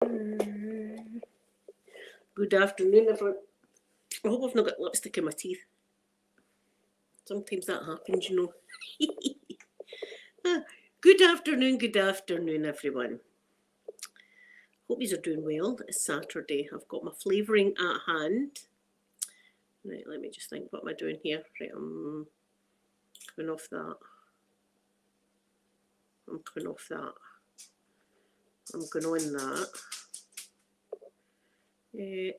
Good afternoon, everyone. I hope I've not got lipstick in my teeth. Sometimes that happens, you know. Good afternoon, everyone. Hope you are doing well. It's Saturday. I've got my flavouring at hand. Right, let me just think. What am I doing here? Right, I'm coming off that. I'm coming off that. I'm going on that. Do you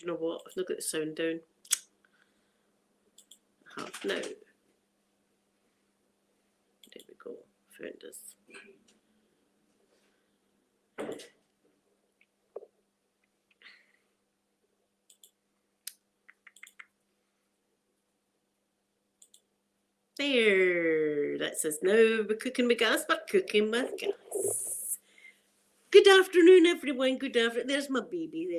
know what? I've not got the sound down. I have now. There we go. Found us. There. That says now we're cooking with gas, but cooking with gas. Good afternoon, everyone. Good afternoon. There's my baby.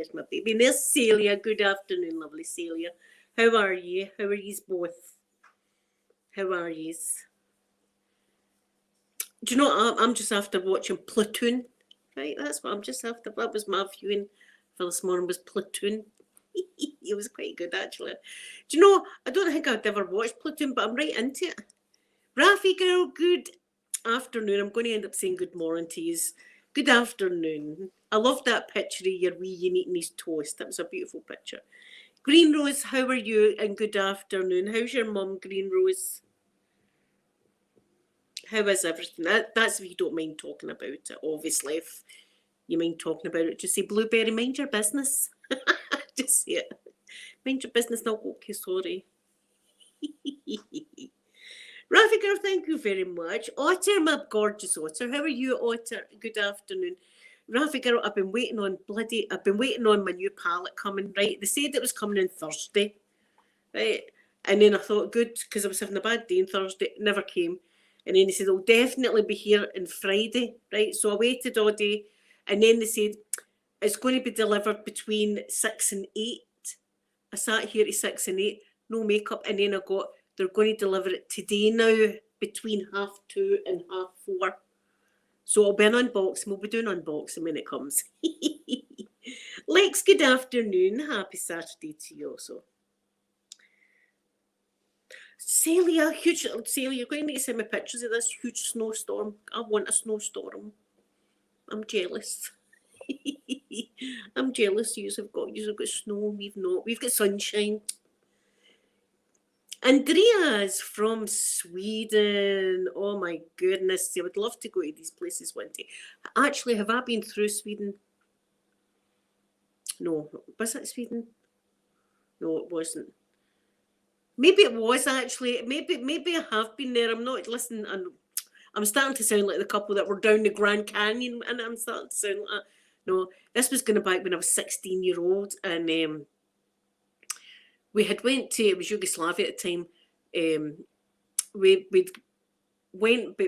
And there's Celia. Good afternoon, lovely Celia. How are you? How are yous both? How are yous? Do you know what? I'm just after watching Platoon. Right, that's what I'm just after. That was my viewing for this morning, was Platoon. It was quite good, actually. Do you know, I don't think I'd ever watched Platoon, but I'm right into it. Rafi girl, good afternoon. I'm going to end up saying good morning to you. Good afternoon. I love that picture of your wee Ian eating his toast. That was a beautiful picture. Green Rose, how are you? And good afternoon. How's your mum, Green Rose? How is everything? That's if you don't mind talking about it. Obviously, if you mind talking about it, just say, Blueberry, mind your business. Just say it. Mind your business, not okay, sorry. Rafi girl, thank you very much. Otter, my gorgeous Otter. How are you, Otter? Good afternoon. Rafi girl, I've been waiting on my new palette coming, right? They said it was coming on Thursday, right? And then I thought, good, because I was having a bad day on Thursday. It never came. And then they said, it'll definitely be here on Friday, right? So I waited all day. And then they said, it's going to be delivered between 6 and 8. I sat here to 6 and 8, no makeup. And then they're going to deliver it today now, between 2:30 and 4:30. So it'll be an unboxing. We'll be doing unboxing when it comes. Lex, good afternoon. Happy Saturday to you also. Celia, you're going to send me pictures of this huge snowstorm. I want a snowstorm. I'm jealous. I'm jealous. You've got snow. We've not. We've got sunshine. Andrea's from Sweden. Oh my goodness. I would love to go to these places one day. Actually, have I been through Sweden? No. Was it Sweden? No, it wasn't. Maybe it was actually. Maybe I have been there. I'm not listening. I'm starting to sound like the couple that were down the Grand Canyon, and I'm starting to sound like that. No, this was going back when I was 16-year-old, and we had went to, it was Yugoslavia at the time. We went by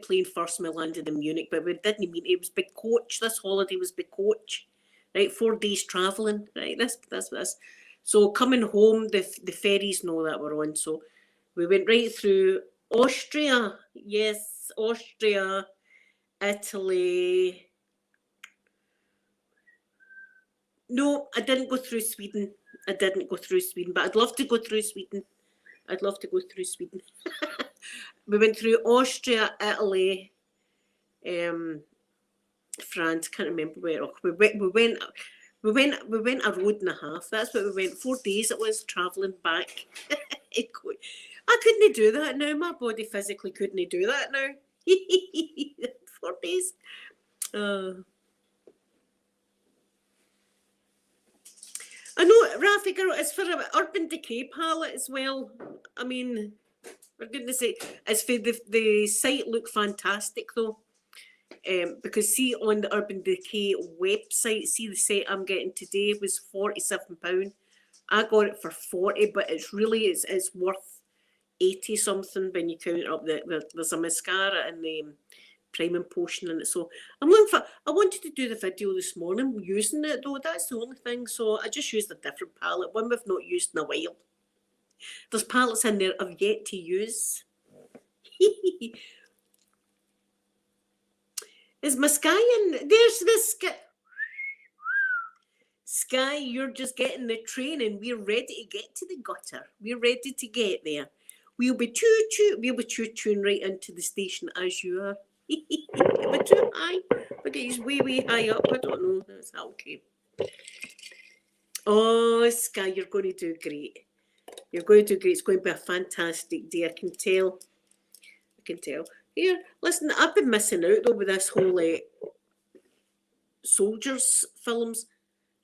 plane first, and we landed in Munich, but we didn't mean it was by coach. This holiday was by coach, right? 4 days travelling, right? This. So coming home, the ferries know that we're on. So we went right through Austria, yes, Austria, Italy. No, I didn't go through Sweden. But I'd love to go through Sweden. We went through Austria, Italy, France. Can't remember where. We went a road and a half. That's what we went. 4 days it was travelling back. I couldn't do that now. My body physically couldn't do that now. 4 days. I know, Rafi girl, it's for an Urban Decay palette as well. I mean, for goodness sake, it's for the site look fantastic though. Because see on the Urban Decay website, see the set I'm getting today was £47. I got it for 40, but it's worth 80 something when you count up there's a mascara and the priming potion in it. So I wanted to do the video this morning using it though. That's the only thing. So I just used a different palette, one we've not used in a while. There's palettes in there I've yet to use. Is my Sky in? There's the Sky. Sky, you're just getting the train and we're ready to get to the gutter. We're ready to get there. We'll be choo-chooing right into the station as you are. Am I too high? Look at he's way high up. I don't know. That's okay. Oh, Sky, you're going to do great. You're going to do great. It's going to be a fantastic day. I can tell. Here, listen, I've been missing out though with this whole soldiers films.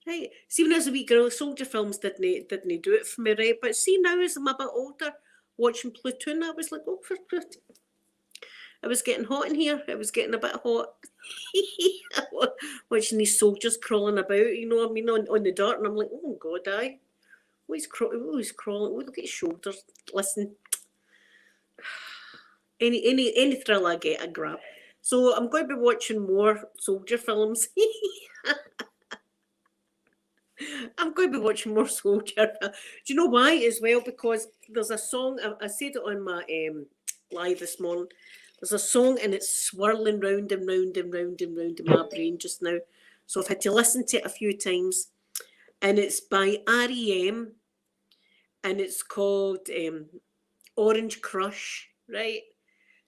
Right. See, when I was a wee girl, soldier films didn't do it for me, right? But see, now as I'm a bit older, watching Platoon, I was like, oh, it was getting hot in here. It was getting a bit hot. Watching these soldiers crawling about, you know what I mean, on the dirt, and I'm like, oh God, he's crawling. Oh, look at his shoulders. Listen, any thrill I get, I grab. So I'm going to be watching more soldier films. I'm going to be watching more soldier. Do you know why as well? Because there's a song, I said it on my live this morning. There's a song and it's swirling round and round and round and round in my brain just now. So I've had to listen to it a few times. And it's by REM. And it's called Orange Crush, right?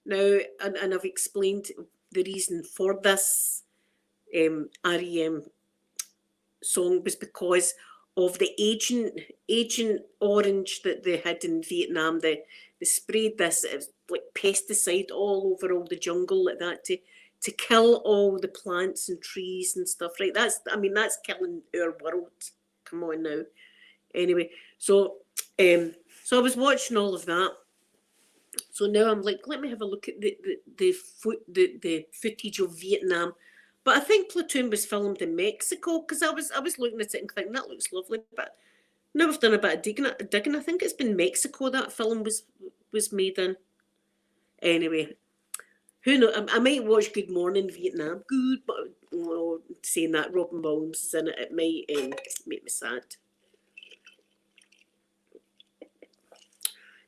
Now, and I've explained the reason for this REM song was because of the Agent Orange that they had in Vietnam. They sprayed this like pesticide all over all the jungle like that to kill all the plants and trees and stuff. Right? That's killing our world. Come on now. Anyway, so I was watching all of that. So now I'm like, let me have a look at the footage of Vietnam. But I think Platoon was filmed in Mexico because I was looking at it and thinking that looks lovely. But now I've done a bit of digging. I think it's been Mexico that film was made in. Anyway, who knows? I might watch Good Morning Vietnam. Good, but saying that Robin Williams is in it, it might make me sad.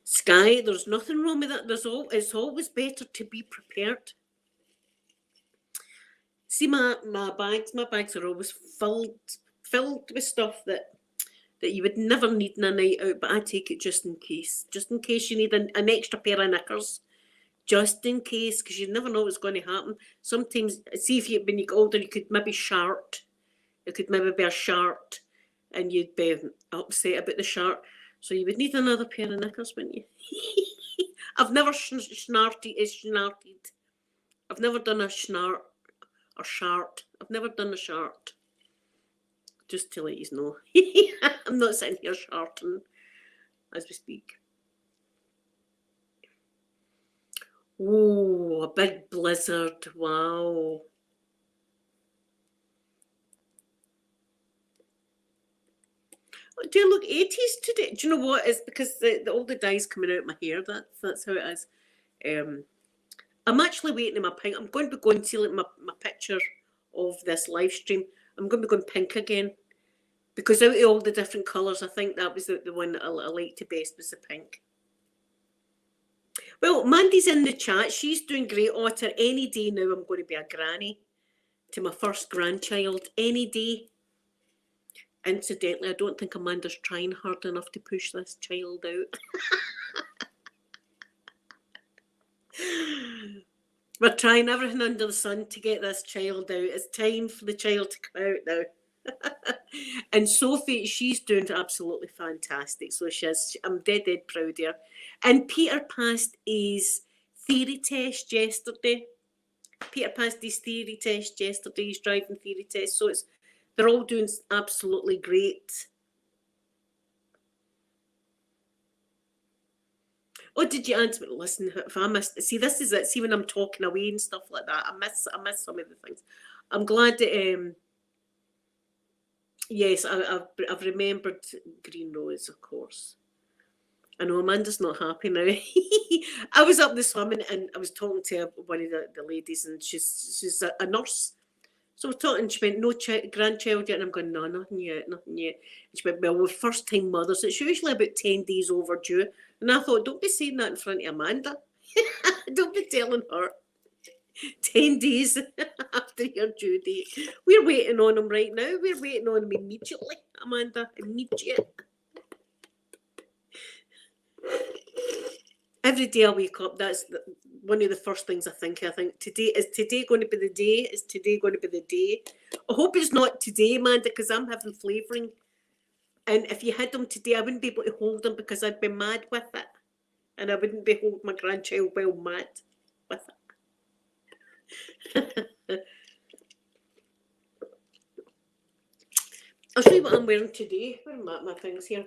Sky, there's nothing wrong with that. It's always better to be prepared. See, my bags are always filled with stuff that you would never need in a night out, but I take it just in case you need an extra pair of knickers, just in case, because you never know what's going to happen. Sometimes, see, when you get older, you could maybe shart. It could maybe be a shart, and you'd be upset about the shart. So you would need another pair of knickers, wouldn't you? I've never snarted. I've never done a snart. Or shart. I've never done a shart. Just to let you know. I'm not sitting here sharting as we speak. Oh, a big blizzard. Wow. Do you look 80s today? Do you know what? It's because all the dye's coming out of my hair. That's how it is. I'm actually waiting in my pink. I'm going to be going to like my picture of this live stream. I'm going to be going pink again. Because out of all the different colours, I think that was the one that I liked the best was the pink. Well, Mandy's in the chat. She's doing great, Otter. Any day now I'm going to be a granny to my first grandchild. Any day. Incidentally, I don't think Amanda's trying hard enough to push this child out. We're trying everything under the sun to get this child out. It's time for the child to come out now. And Sophie, she's doing absolutely fantastic. So she is. I'm dead proud of her. And Peter passed his theory test yesterday. His driving theory test. So they're all doing absolutely great. Oh, did you answer? Listen, if I missed, see, this is it. See, when I'm talking away and stuff like that, I miss some of the things. I'm glad that. Yes, I've remembered Green Rose, of course. I know Amanda's not happy now. I was up this swimming and I was talking to one of the ladies, and she's a nurse. So we're talking, she went, no grandchild yet, and I'm going, no, nothing yet. And she went, well, we're first time mothers. It's usually about 10 days overdue. And I thought, don't be saying that in front of Amanda. Don't be telling her. 10 days after your due date. We're waiting on him right now. We're waiting on him immediately, Amanda. Immediate. Every day I wake up, that's one of the first things I think. Is today going to be the day? Is today going to be the day? I hope it's not today, Amanda, because I'm having flavouring. And if you had them today, I wouldn't be able to hold them because I'd be mad with it. And I wouldn't be holding my grandchild well mad with it. I'll show you what I'm wearing today. Where are my things here?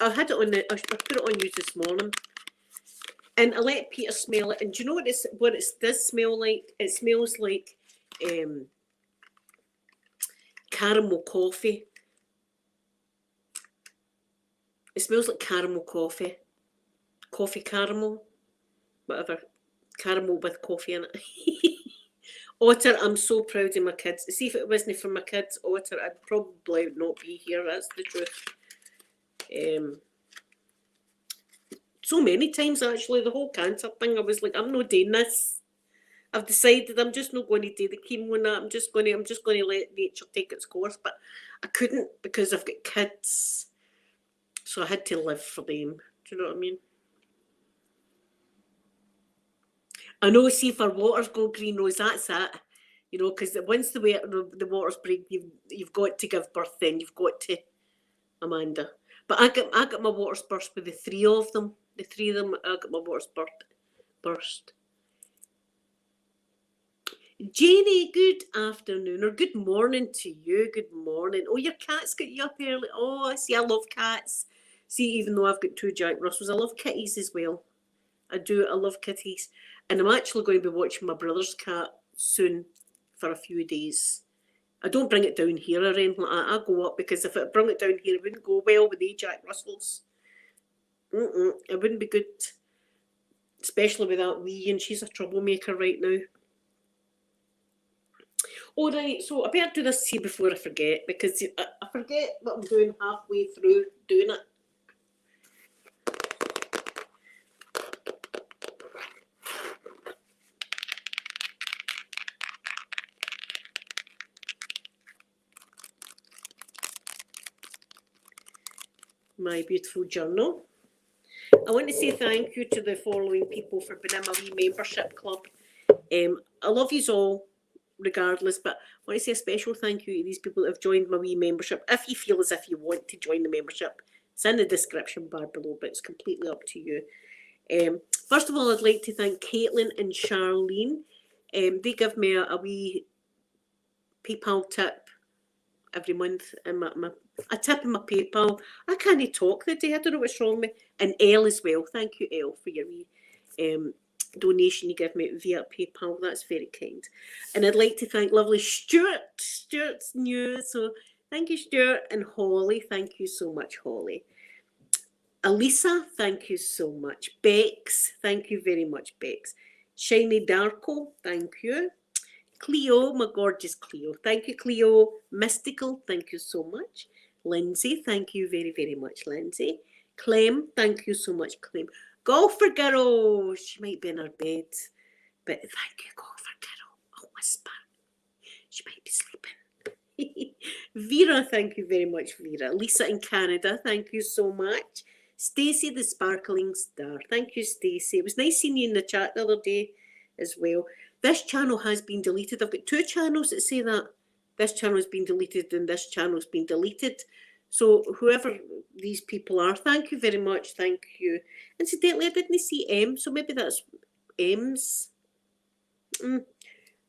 I had it on I put it on you this morning. And I let Peter smell it. And do you know what it does smell like? It smells like caramel coffee. It smells like caramel coffee. Coffee caramel. Whatever. Caramel with coffee in it. Otter, I'm so proud of my kids. See, if it wasn't for my kids, Otter, I'd probably not be here. That's the truth. So many times, actually, the whole cancer thing, I was like, I'm not doing this. I've decided I'm just not going to do the chemo and that. I'm just going to let nature take its course. But I couldn't because I've got kids. So I had to live for them. Do you know what I mean? I know, see, if our waters go green rose, that's it. You know, because once the waters break, you've got to give birth then. You've got to, Amanda. But I got my waters burst with the three of them. The three of them, I got my waters burst. Janie, good afternoon or good morning to you. Good morning. Oh, your cat's got you up early. Oh, I see, I love cats. See, even though I've got 2 Jack Russells, I love kitties as well. I do. I love kitties. And I'm actually going to be watching my brother's cat soon for a few days. I don't bring it down here or anything like that. I go up because if I bring it down here, it wouldn't go well with the Jack Russells. It wouldn't be good. Especially with that wee, and she's a troublemaker right now. All right, so I better do this here before I forget, because I forget what I'm doing halfway through doing it. My beautiful journal. I want to say thank you to the following people for being in my wee membership club. I love you all regardless, but I want to say a special thank you to these people that have joined my wee membership. If you feel as if you want to join the membership, it's in the description bar below, but it's completely up to you. First of all, I'd like to thank Caitlin and Charlene. They give me a wee PayPal tip every month, and a tip in my PayPal. I can't talk the day. I don't know what's wrong with me. And Elle as well. Thank you, Elle, for your wee donation you give me via PayPal. That's very kind. And I'd like to thank lovely Stuart. Stuart's new, so thank you, Stuart. And Holly, thank you so much, Holly. Elisa, thank you so much. Bex, thank you very much, Bex. Shiny Darko, thank you. Cleo, my gorgeous Cleo. Thank you, Cleo. Mystical, thank you so much. Lindsay, thank you very, very much, Lindsay. Clem, thank you so much, Clem. Golfer girl, she might be in her bed, but thank you, golfer girl. I'll whisper. She might be sleeping. Vera, thank you very much, Vera. Lisa in Canada, thank you so much. Stacey, the sparkling star. Thank you, Stacey. It was nice seeing you in the chat the other day as well. This channel has been deleted. I've got 2 channels that say that. This channel has been deleted and this channel has been deleted. So whoever these people are, thank you very much. Thank you. Incidentally, I didn't see M, so maybe that's M's.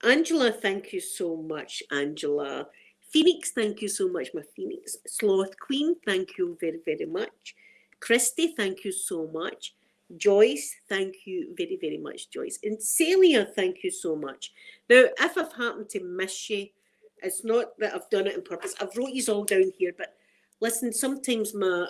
Angela, thank you so much, Angela. Phoenix, thank you so much, my Phoenix. Sloth Queen, thank you very, very much. Christy, thank you so much. Joyce, thank you very, very much, Joyce. And Celia, thank you so much. Now, if I've happened to miss you, it's not that I've done it on purpose. I've wrote you all down here, but listen, sometimes my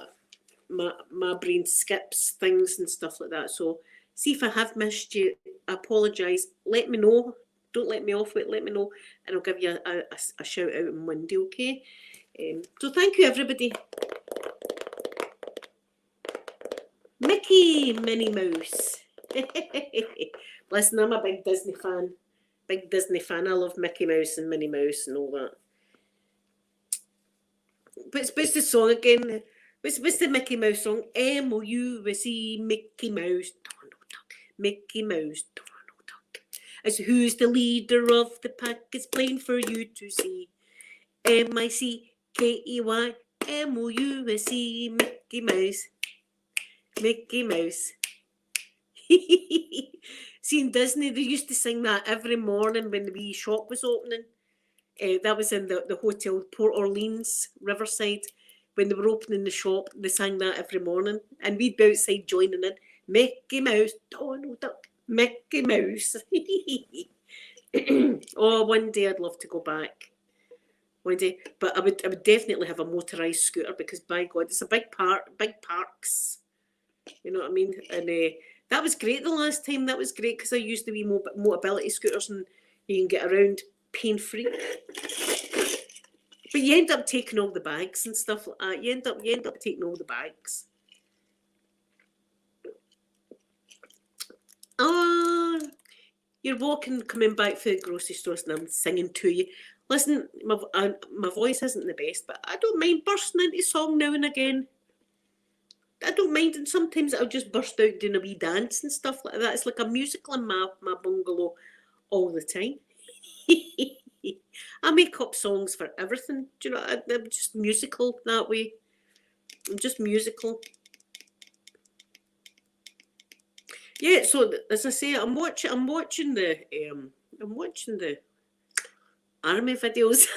brain skips things and stuff like that. So see if I have missed you, I apologise. Let me know. Don't let me off it. Let me know, and I'll give you a shout out on Monday, okay? So thank you, everybody. Mickey, Minnie Mouse. Listen, I'm a big Disney fan. Big Disney fan. I love Mickey Mouse and Minnie Mouse and all that. But what's the song again? What's the Mickey Mouse song? M-O-U-S-E, Mickey Mouse, Donald Duck. Mickey Mouse, Donald Duck. As who's the leader of the pack? It's plain for you to see. M-I-C-K-E-Y, M-O-U-S-E, Mickey Mouse. Mickey Mouse. See, in Disney, they used to sing that every morning when the wee shop was opening. That was in the hotel, Port Orleans, Riverside. When they were opening the shop, they sang that every morning. And we'd be outside joining in. Mickey Mouse, Donald Duck, Mickey Mouse. Oh, one day I'd love to go back. One day. But I would definitely have a motorised scooter because, by God, it's a big parks. You know what I mean? And that was great the last time. That was great because I used the wee mobility scooters and you can get around pain-free. But you end up taking all the bags and stuff like that. You end up taking all the bags. Oh, you're walking, coming back from the grocery stores and I'm singing to you. Listen, my voice isn't the best, but I don't mind bursting into song now and again. I don't mind, and sometimes I'll just burst out doing a wee dance and stuff like that. It's like a musical in my bungalow all the time. I make up songs for everything. Do you know? I'm just musical that way. I'm just musical. Yeah. So as I say, I'm watching the army videos.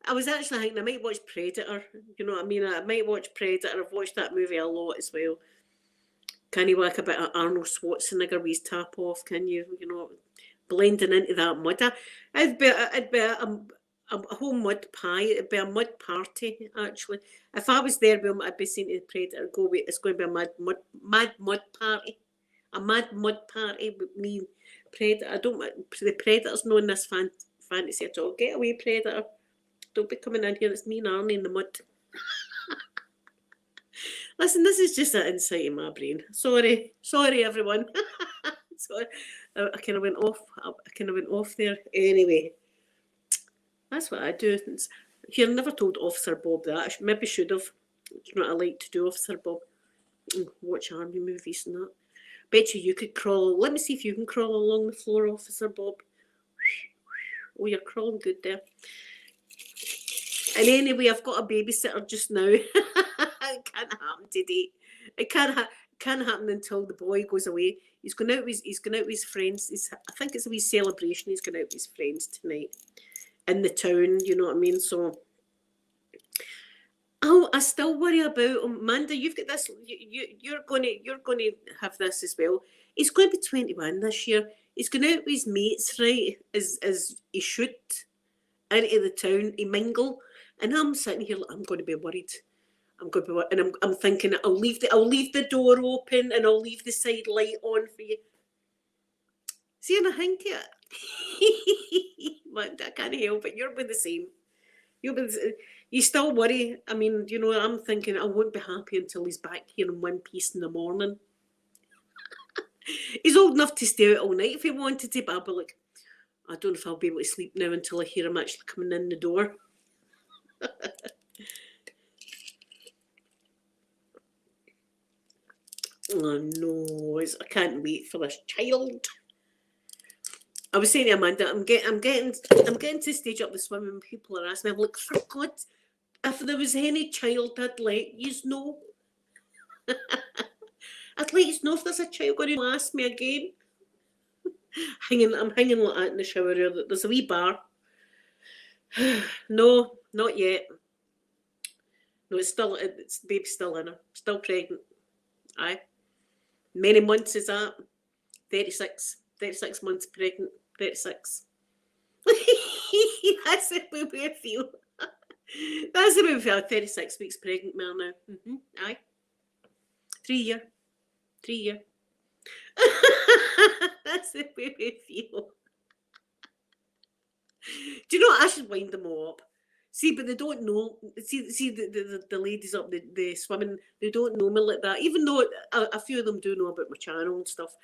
I was actually thinking I might watch Predator. You know what I mean? I might watch Predator. I've watched that movie a lot as well. Can you whack a bit of Arnold Schwarzenegger with his top off? Can you? You know, blending into that mud. It'd be a whole mud pie. It'd be a mud party, actually. If I was there, I'd be saying to the Predator, "Go away! It's going to be a mad mud party, a mad mud party with me, Predator. I don't. The Predator's not in this fantasy at all. Get away, Predator! Don't be coming in here. It's me and Arnie in the mud." Listen, this is just an insight in my brain. Sorry, everyone. Sorry, I kind of went off there. Anyway, that's what I do. Here, I never told Officer Bob that. I maybe should have. You know what I like to do, Officer Bob? Watch army movies and that. Bet you could crawl. Let me see if you can crawl along the floor, Officer Bob. Oh, you're crawling good there. And anyway, I've got a babysitter just now. It can't happen today. It can't happen until the boy goes away. He's going out with his friends. I think it's a wee celebration. He's going out with his friends tonight in the town. You know what I mean? So, I still worry about him. Amanda, you've got this. You're going to have this as well. He's going to be 21 this year. He's going out with his mates, right? As he should, into the town. He mingle. And I'm sitting here, I'm going to be worried. And I'm thinking, I'll leave the door open and I'll leave the side light on for you. See, and I think I can't help it. You're with the same. You still worry. I mean, you know, I'm thinking I won't be happy until he's back here in one piece in the morning. He's old enough to stay out all night if he wanted to, but I'll be like, I don't know if I'll be able to sleep now until I hear him actually coming in the door. Oh no, I can't wait for this child. I was saying to Amanda, I'm getting to the stage up the swimming. People are asking me, I'm like, for God, if there was any child, I'd let you know. I'd let you know if there's a child going to ask me again. I'm hanging like that in the shower here. There's a wee bar. No, not yet. No, the baby's still in her. Still pregnant. Aye. Many months is that? 36 months pregnant. 36. That's the way we feel. That's the way we feel. 36 weeks pregnant, Mel, now. Aye. 3 year. That's the way we feel. Do you know what? I should wind them all up. See, but they don't know. See the ladies up the swimming, they don't know me like that. Even though a few of them do know about my channel and stuff,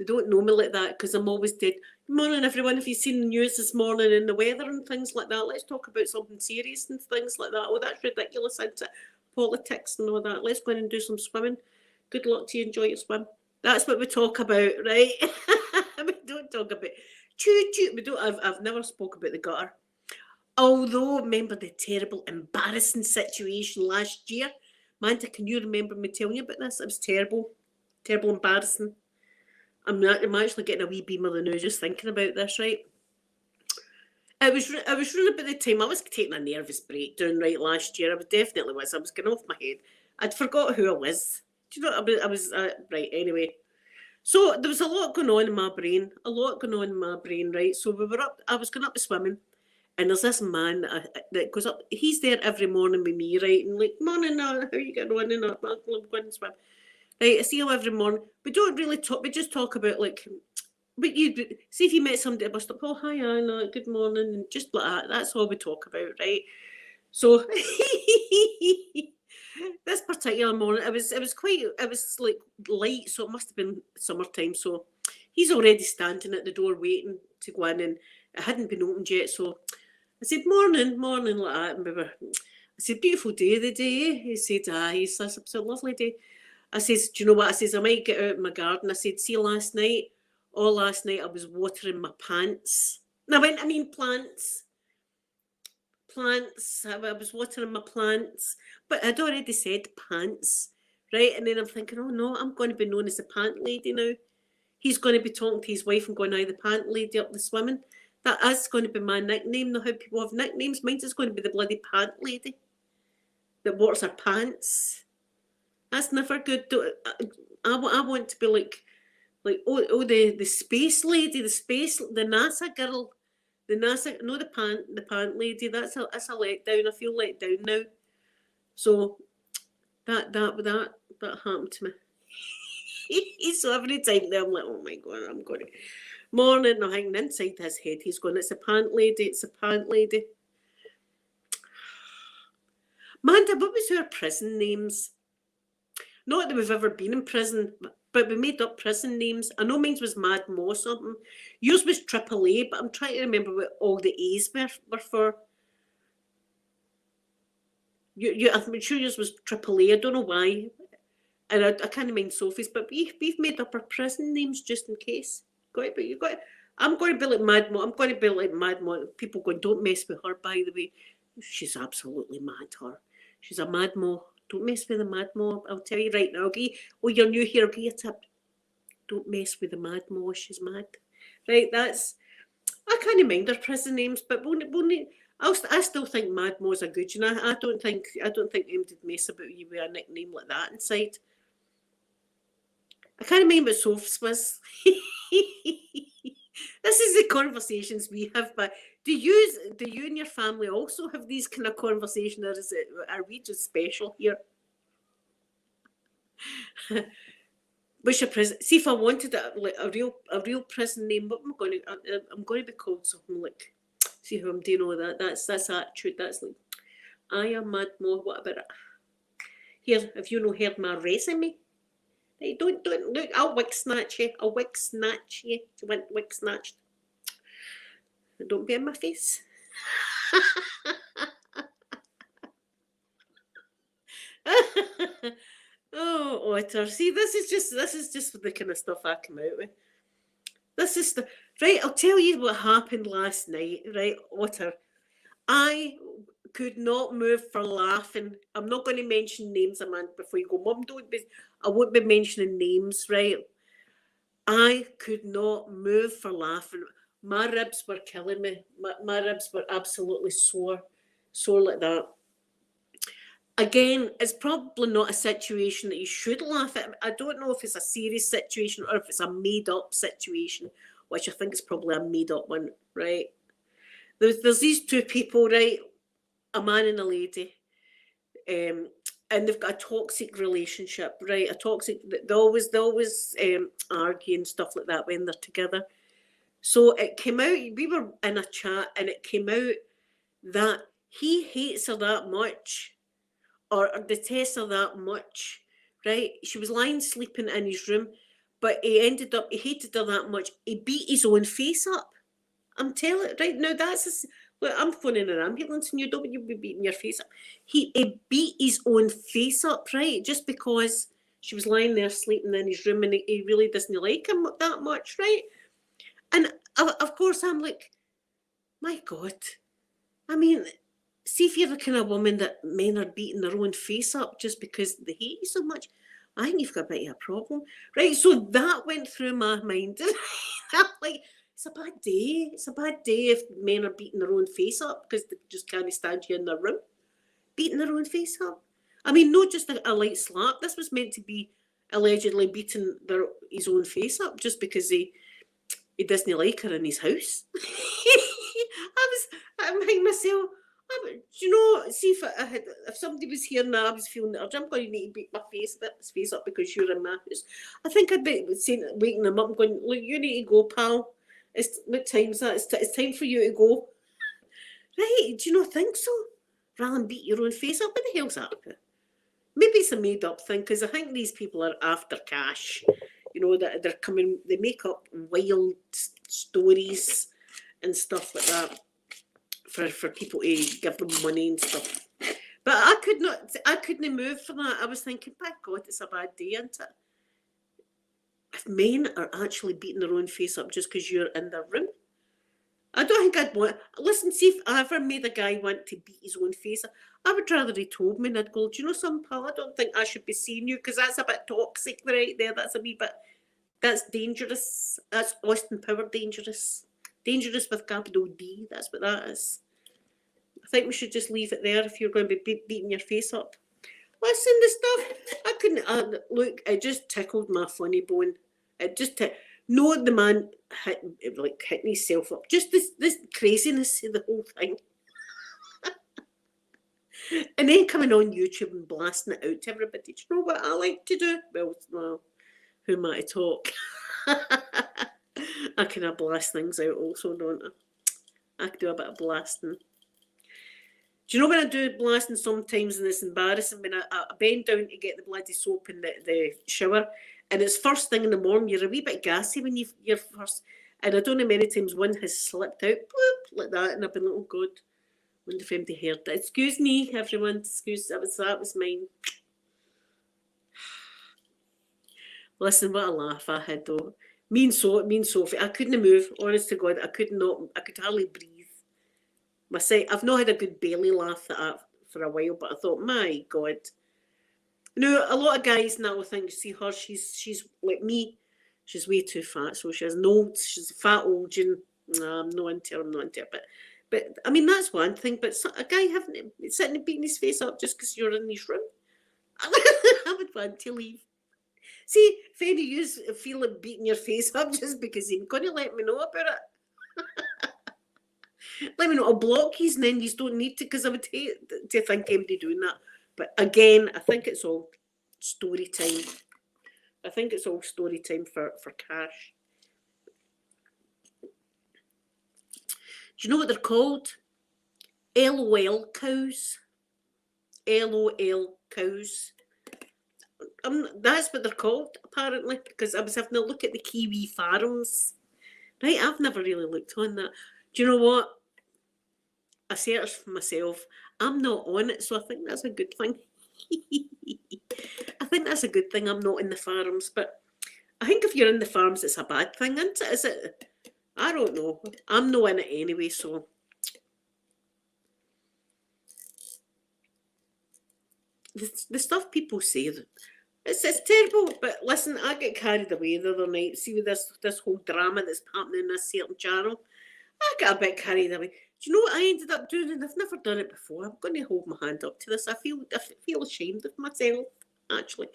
They don't know me like that because I'm always dead. Good morning, everyone. Have you seen the news this morning and the weather and things like that? Let's talk about something serious and things like that. Oh, that's ridiculous, isn't it? Politics and all that. Let's go in and do some swimming. Good luck to you. Enjoy your swim. That's what we talk about, right? We don't talk about choo. We don't. I've never spoke about the gutter. Although, remember the terrible, embarrassing situation last year? Manta, can you remember me telling you about this? It was terrible, terrible, embarrassing. I'm actually getting a wee beamer now just thinking about this, right? I was really about the time I was taking a nervous breakdown, right, last year. I definitely was. I was getting off my head. I'd forgot who I was. Do you know what I was right, anyway. So there was a lot going on in my brain. Right? So I was going up to swimming. And there's this man that goes up. He's there every morning with me, right? And like, morning, how you getting on? And I'm going to swim. Right, I see him every morning. We don't really talk. We just talk about like, but you see if you met somebody at a bus stop. Oh, hi, Anna. Good morning, and just like that. That's all we talk about, right? So this particular morning, it was like light, so it must have been summertime. So he's already standing at the door waiting to go in, and it hadn't been opened yet. So I said, morning, like that. And I said, beautiful day the day. He said, he says, it's a lovely day. I says, do you know what? I says, I might get out in my garden. I said, see, last night I was watering my pants. No, I mean plants. Plants. I was watering my plants. But I'd already said pants, right? And then I'm thinking, oh no, I'm going to be known as the pant lady now. He's going to be talking to his wife and going, the pant lady up the swimming. That is going to be my nickname. Now, how people have nicknames, mine's is going to be the bloody pant lady that waters her pants. That's never good. I want to be like the space lady, the NASA girl, the pant lady. That's a letdown. I feel let down now. So that happened to me. So every time now I'm like, oh my god, I'm going to morning. I'm hanging inside his head. He's going, it's a pant lady. It's a pant lady. Manda, what was our prison names? Not that we've ever been in prison, but we made up prison names. I know mine was Mad Mo something. Yours was Triple A, but I'm trying to remember what all the A's were for. I'm sure yours was Triple A. I don't know why. And I can't mind Sophie's, but we've made up our prison names just in case. I'm going to be like Mad Mo. I'm going to be like Mad Mo. People going, don't mess with her, by the way. She's absolutely mad, her. She's a Mad Mo. Don't mess with the Mad Mo. I'll tell you right now. You're new here. I'll give you a tip. Don't mess with the Mad Mo. She's mad. Right, I can't mind her prison names, but I still think Mad Mo's a good. I don't think them did mess about you with a nickname like that inside. I can't remember what Soph's was. This is the conversations we have, but do you and your family also have these kind of conversations, or are we just special here? What's your prison? See, if I wanted a real prison name, what I'm going to be called something like. See how I'm doing all that. That's attitude. That's like, I am Mad Mo. What about it? Here, if you know, heard my resume. Hey, don't look. I'll wig snatch you. You want wig snatched? Don't be in my face. Oh, Otter. See, this is just the kind of stuff I come out with. This is right. I'll tell you what happened last night. Right, Otter. I could not move for laughing. I'm not going to mention names, Amanda, before you go. Mum, I won't be mentioning names, right? I could not move for laughing. My ribs were killing me. My ribs were absolutely sore like that. Again, it's probably not a situation that you should laugh at. I don't know if it's a serious situation or if it's a made-up situation, which I think is probably a made-up one, right? There's these two people, right? A man and a lady, and they've got a toxic relationship, right? They always argue and stuff like that when they're together. So it came out, we were in a chat, and it came out that he hates her that much, or detests her that much, right? She was lying sleeping in his room, but he hated her that much. He beat his own face up. I'm telling you, right now, look, I'm phoning an ambulance and you don't be beating your face up. He beat his own face up, right? Just because she was lying there sleeping in his room and he really doesn't like him that much, right? And of course, I'm like, my God. I mean, see if you're the kind of woman that men are beating their own face up just because they hate you so much. I think you've got a bit of a problem. Right, so that went through my mind. I'm like, it's a bad day. It's a bad day if men are beating their own face up because they just can't stand you in their room. Beating their own face up. I mean, not just a light slap. This was meant to be allegedly beating his own face up just because he doesn't like her in his house. I'm thinking myself, do you know, see if somebody was here and I was feeling the urge, I'm going to need to beat his face up because you're in my house. I think I'd be saying, waking him up and going, look, you need to go, pal. What time's that? It's time for you to go. Right, do you not think so? Rather than beat your own face up, what the hell's that about? Maybe it's a made-up thing, because I think these people are after cash. You know, that they're coming, they make up wild stories and stuff like that for people to give them money and stuff. But I couldn't move for that. I was thinking, by God, it's a bad day, isn't it? If men are actually beating their own face up just because you're in their room, I don't think I'd want. Listen, see if I ever made a guy want to beat his own face up, I would rather he told me and I'd go, do you know something, pal? I don't think I should be seeing you because that's a bit toxic right there. That's a wee bit, that's dangerous. That's Austin Power dangerous. Dangerous with capital D. That's what that is. I think we should just leave it there if you're going to be beating your face up. Listen, the stuff, I couldn't, look, it just tickled my funny bone. It just, no, the man hitting himself up. Just this craziness of the whole thing. And then coming on YouTube and blasting it out to everybody. Do you know what I like to do? Well, who am I to talk? I can blast things out also, don't I? I can do a bit of blasting. Do you know when I do blasting sometimes and it's embarrassing when I bend down to get the bloody soap in the shower and it's first thing in the morning, you're a wee bit gassy when you're first, and I don't know many times one has slipped out, boop, like that, and I've been like, oh God, I wonder if anybody heard that. Excuse me, everyone, excuse, that was mine. Listen, what a laugh I had though. Me and Sophie, I couldn't move, honest to God, I could hardly breathe. I've not had a good belly laugh for a while, but I thought, my God. You know, a lot of guys now think, see her, she's like me, she's way too fat, so she's a fat old June. No, I'm not into her, but I mean, that's one thing, but a guy sitting and beating his face up just because you're in his room, I would want to leave. See, if any of you feel like beating your face up just because you're going to let me know about it. Let me know. I'll block you and then you don't need to, because I would hate to think anybody doing that. But again, I think it's all story time. I think it's all story time for cash. Do you know what they're called? LOL cows. LOL cows. That's what they're called, apparently, because I was having a look at the Kiwi farms. Right, I've never really looked on that. Do you know what? I searched for myself. I'm not on it, so I think that's a good thing. I think that's a good thing I'm not in the farms, but I think if you're in the farms, it's a bad thing, isn't it? Is it? I don't know. I'm not in it anyway, so. The stuff people say, it's terrible, but listen, I get carried away the other night. See, with this whole drama that's happening in this certain channel, I got a bit carried away. Do you know what I ended up doing? And I've never done it before. I'm going to hold my hand up to this. I feel ashamed of myself, actually.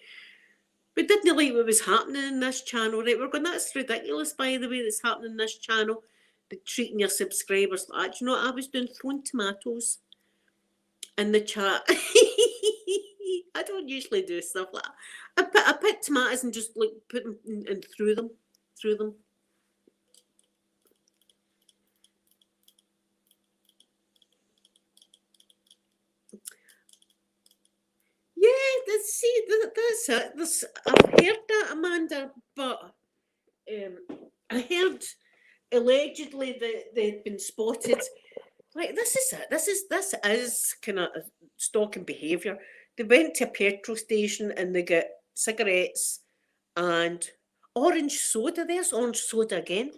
But didn't like what was happening in this channel, right? We're going, that's ridiculous, by the way, that's happening in this channel. But treating your subscribers like that. Do you know what I was doing? Throwing tomatoes in the chat. I don't usually do stuff like that. I pick tomatoes and just like put them and threw them. Yeah, that's it. I've heard that, Amanda, but I heard allegedly that they'd been spotted. Like, this is it. This is kind of stalking behaviour. They went to a petrol station and they got cigarettes and orange soda. There's orange soda again.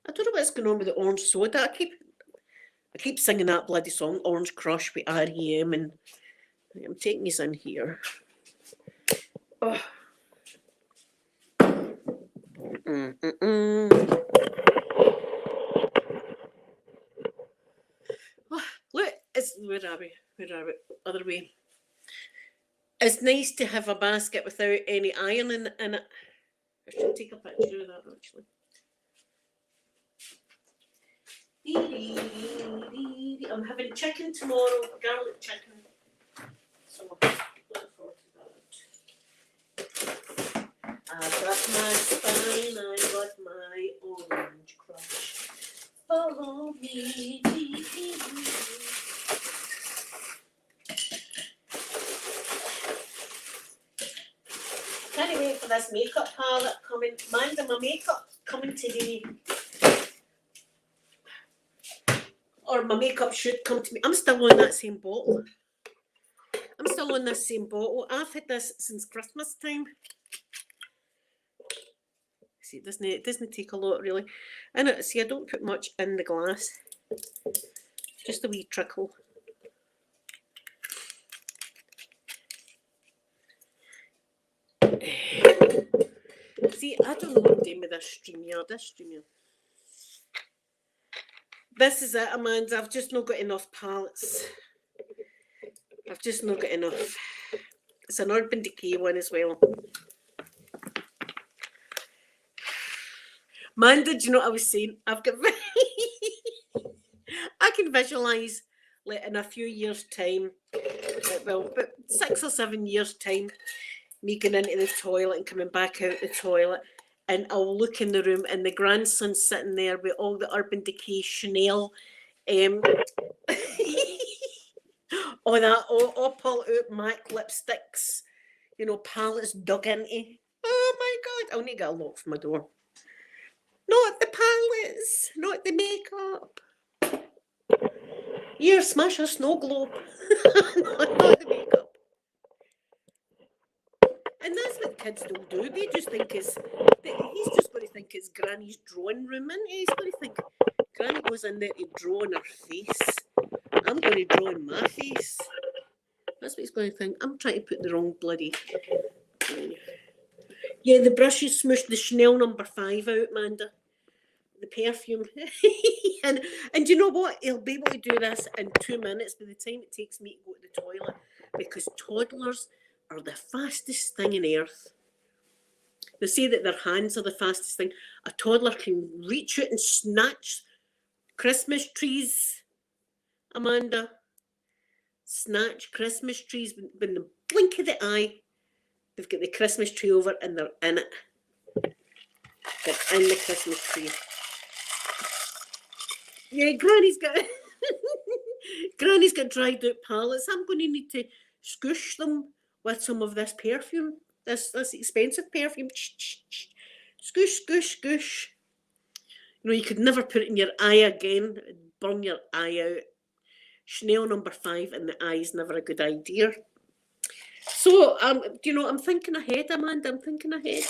I don't know what's going on with the orange soda. I keep singing that bloody song, Orange Crush with R.E.M. and I'm taking this in here. Oh. Oh, look, where are we? Other way. It's nice to have a basket without any ironing in it. I should take a picture of that actually. I'm having chicken tomorrow, garlic chicken. So look forward to that. I got my spine, I got my orange crush. Follow me. Can't wait for this makeup palette coming. Mind my makeup coming today. Or my makeup should come to me. I'm still on that same bottle. I'm still on this same bottle. I've had this since Christmas time. See, it doesn't take a lot really. And see, I don't put much in the glass. Just a wee trickle. See, I don't know what I'm doing with this StreamYard. This is it, Amanda. I've just not got enough palettes. I've just not got enough. It's an Urban Decay one as well. Amanda, do you know what I was saying? I've got I can visualise, like, in a few years' time, well, but 6 or 7 years' time, me going into the toilet and coming back out the toilet, and I'll look in the room and the grandson's sitting there with all the Urban Decay Chanel, all that, all pull out MAC lipsticks, you know, palettes dug into. Oh my God, I'll need to get a lock for my door. Not the palettes, not the makeup. Here, smash a snow globe. not the makeup. And that's what kids don't do. They just think he's just going to think it's Granny's drawing room, isn't he? He's going to think Granny goes in there to draw on her face. I'm going to draw on my face. That's what he's going to think. I'm trying to put the wrong bloody... Yeah, the brushes smushed the Chanel No. 5 out, Amanda. The perfume. and you know what? He'll be able to do this in 2 minutes by the time it takes me to go to the toilet, because toddlers are the fastest thing on earth. They say that their hands are the fastest thing. A toddler can reach out and snatch Christmas trees, Amanda. Snatch Christmas trees when the blink of the eye. They've got the Christmas tree over and they're in it. They're in the Christmas tree. Yeah, Granny's got dried out palettes. I'm going to need to squish them with some of this perfume. This expensive perfume. Squish, squish, squish. You know, you could never put it in your eye again. It'd burn your eye out. Chanel No. 5 in the eye is never a good idea. So, you know, I'm thinking ahead, Amanda. I'm thinking ahead.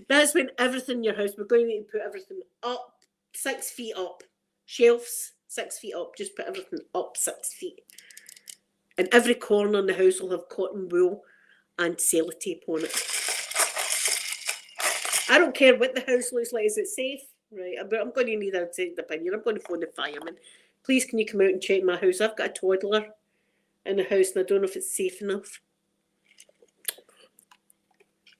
That's when everything in your house, we're going to need to put everything up, 6 feet up. Shelves, 6 feet up. Just put everything up 6 feet. And every corner in the house will have cotton wool and sellotape on it. I don't care what the house looks like. Is it safe? Right, but I'm going to need a second opinion. I'm going to phone the fireman. Please, can you come out and check my house? I've got a toddler in the house and I don't know if it's safe enough.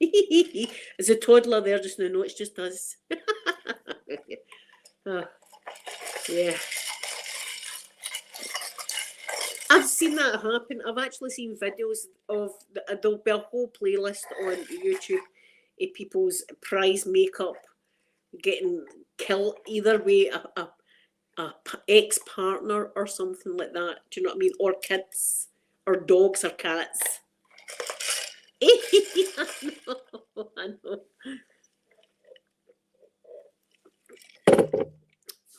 Is a toddler there just now? No, it's just us. Oh, yeah. I've seen that happen. I've actually seen videos of, there'll be a whole playlist on YouTube of people's prize makeup getting killed, either way, a ex-partner or something like that. Do you know what I mean? Or kids, or dogs, or cats. I know.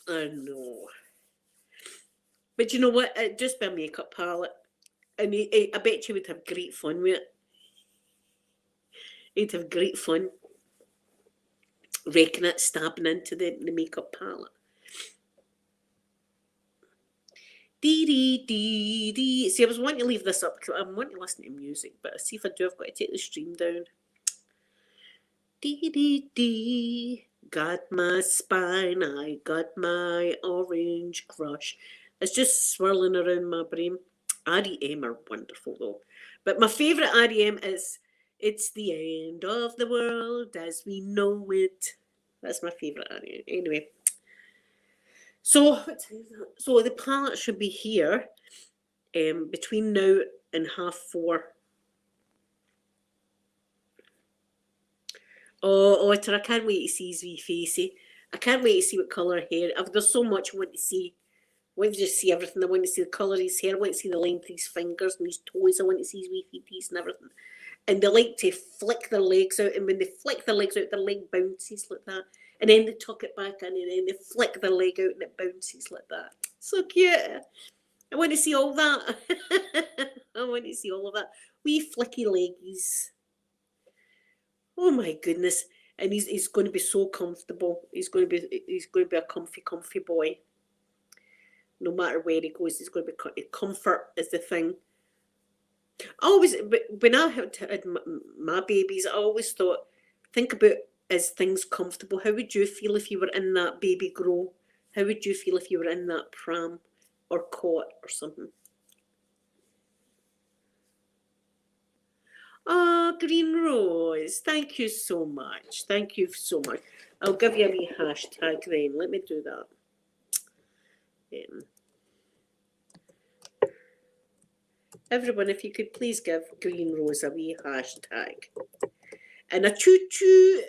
I know. But you know what? Just be a makeup palette. And I bet you would have great fun with it. You'd have great fun raking it, stabbing into the makeup palette. Dee dee dee dee. See, I was wanting to leave this up because I want to listen to music, but I see if I do, I've got to take the stream down. Dee dee dee. Got my spine, I got my orange crush. It's just swirling around my brain. REM are wonderful though. But my favourite REM is It's the End of the World as We Know It. That's my favourite REM. Anyway. So the palette should be here between now and 4:30. Oh, Otter, I can't wait to see his wee facey. I can't wait to see what colour hair. There's so much I want to see. I want to just see everything. I want to see the colour of his hair. I want to see the length of his fingers and his toes. I want to see his wee feeties and everything. And they like to flick their legs out. And when they flick their legs out, their leg bounces like that. And then they tuck it back in. And then they flick their leg out and it bounces like that. So cute. I want to see all that. I want to see all of that. Wee flicky leggies. Oh my goodness. And he's going to be so comfortable. He's going to be a comfy boy. No matter where he goes, he's going to be comfort is the thing. When I had my babies, I always thought, think about, is things comfortable? How would you feel if you were in that baby grow? How would you feel if you were in that pram or cot or something? Oh, Green Rose, thank you so much. Thank you so much. I'll give you a wee hashtag then. Let me do that. Everyone, if you could please give Green Rose a wee hashtag. And a choo-choo,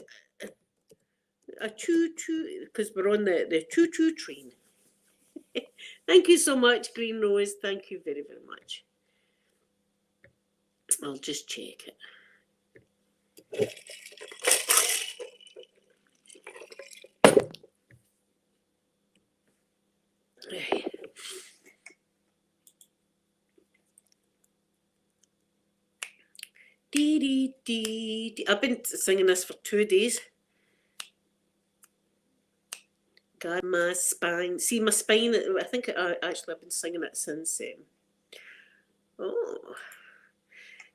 because we're on the choo-choo train. Thank you so much, Green Rose. Thank you very, very much. I'll just check it. Right. Dee, dee, dee, dee. I've been singing this for 2 days. God, my spine. See, my spine, I think actually I've been singing it since.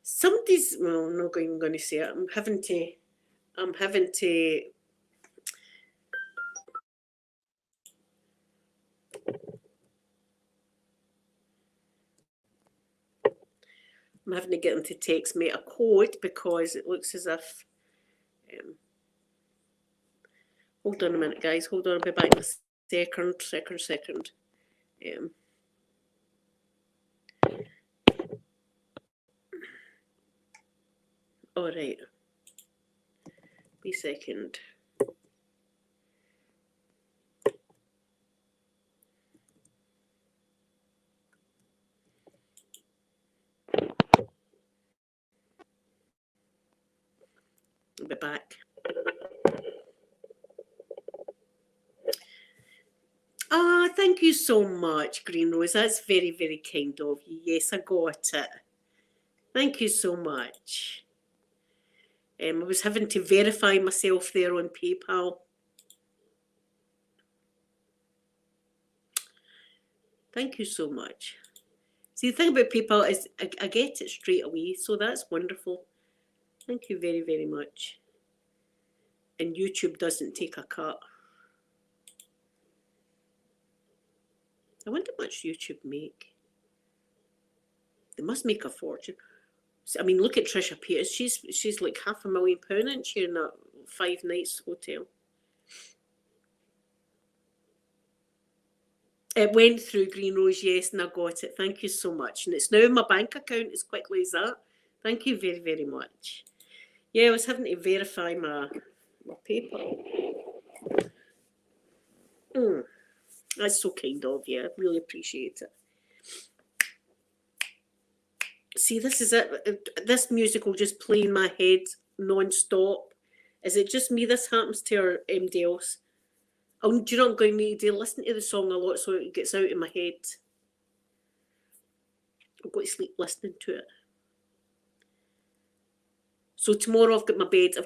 Somebody's, well, I'm not even going to say it. I'm having to I'm having to get them to text me a code because it looks as if. Hold on a minute, guys. Hold on, I'll be back in a second. All right. Be second. I'll be back. Thank you so much, Green Rose. That's very, very kind of you. Yes, I got it. Thank you so much. I was having to verify myself there on PayPal. Thank you so much. See, the thing about PayPal is I get it straight away, so that's wonderful. Thank you very, very much. And YouTube doesn't take a cut. I wonder how much YouTube make. They must make a fortune. I mean, look at Trisha Peters. She's like £500,000, isn't she, in that 5 nights hotel? It went through, Green Rose, yes, and I got it. Thank you so much. And it's now in my bank account as quickly as that. Thank you very, very much. Yeah, I was having to verify my PayPal. That's so kind of you. I really appreciate it. See, this is it. This music will just play in my head non-stop? Is it just me this happens to, or anybody else? Oh, do you know what I'm going to need to listen to the song a lot so it gets out of my head? I'll go to sleep listening to it. So tomorrow I've got my bed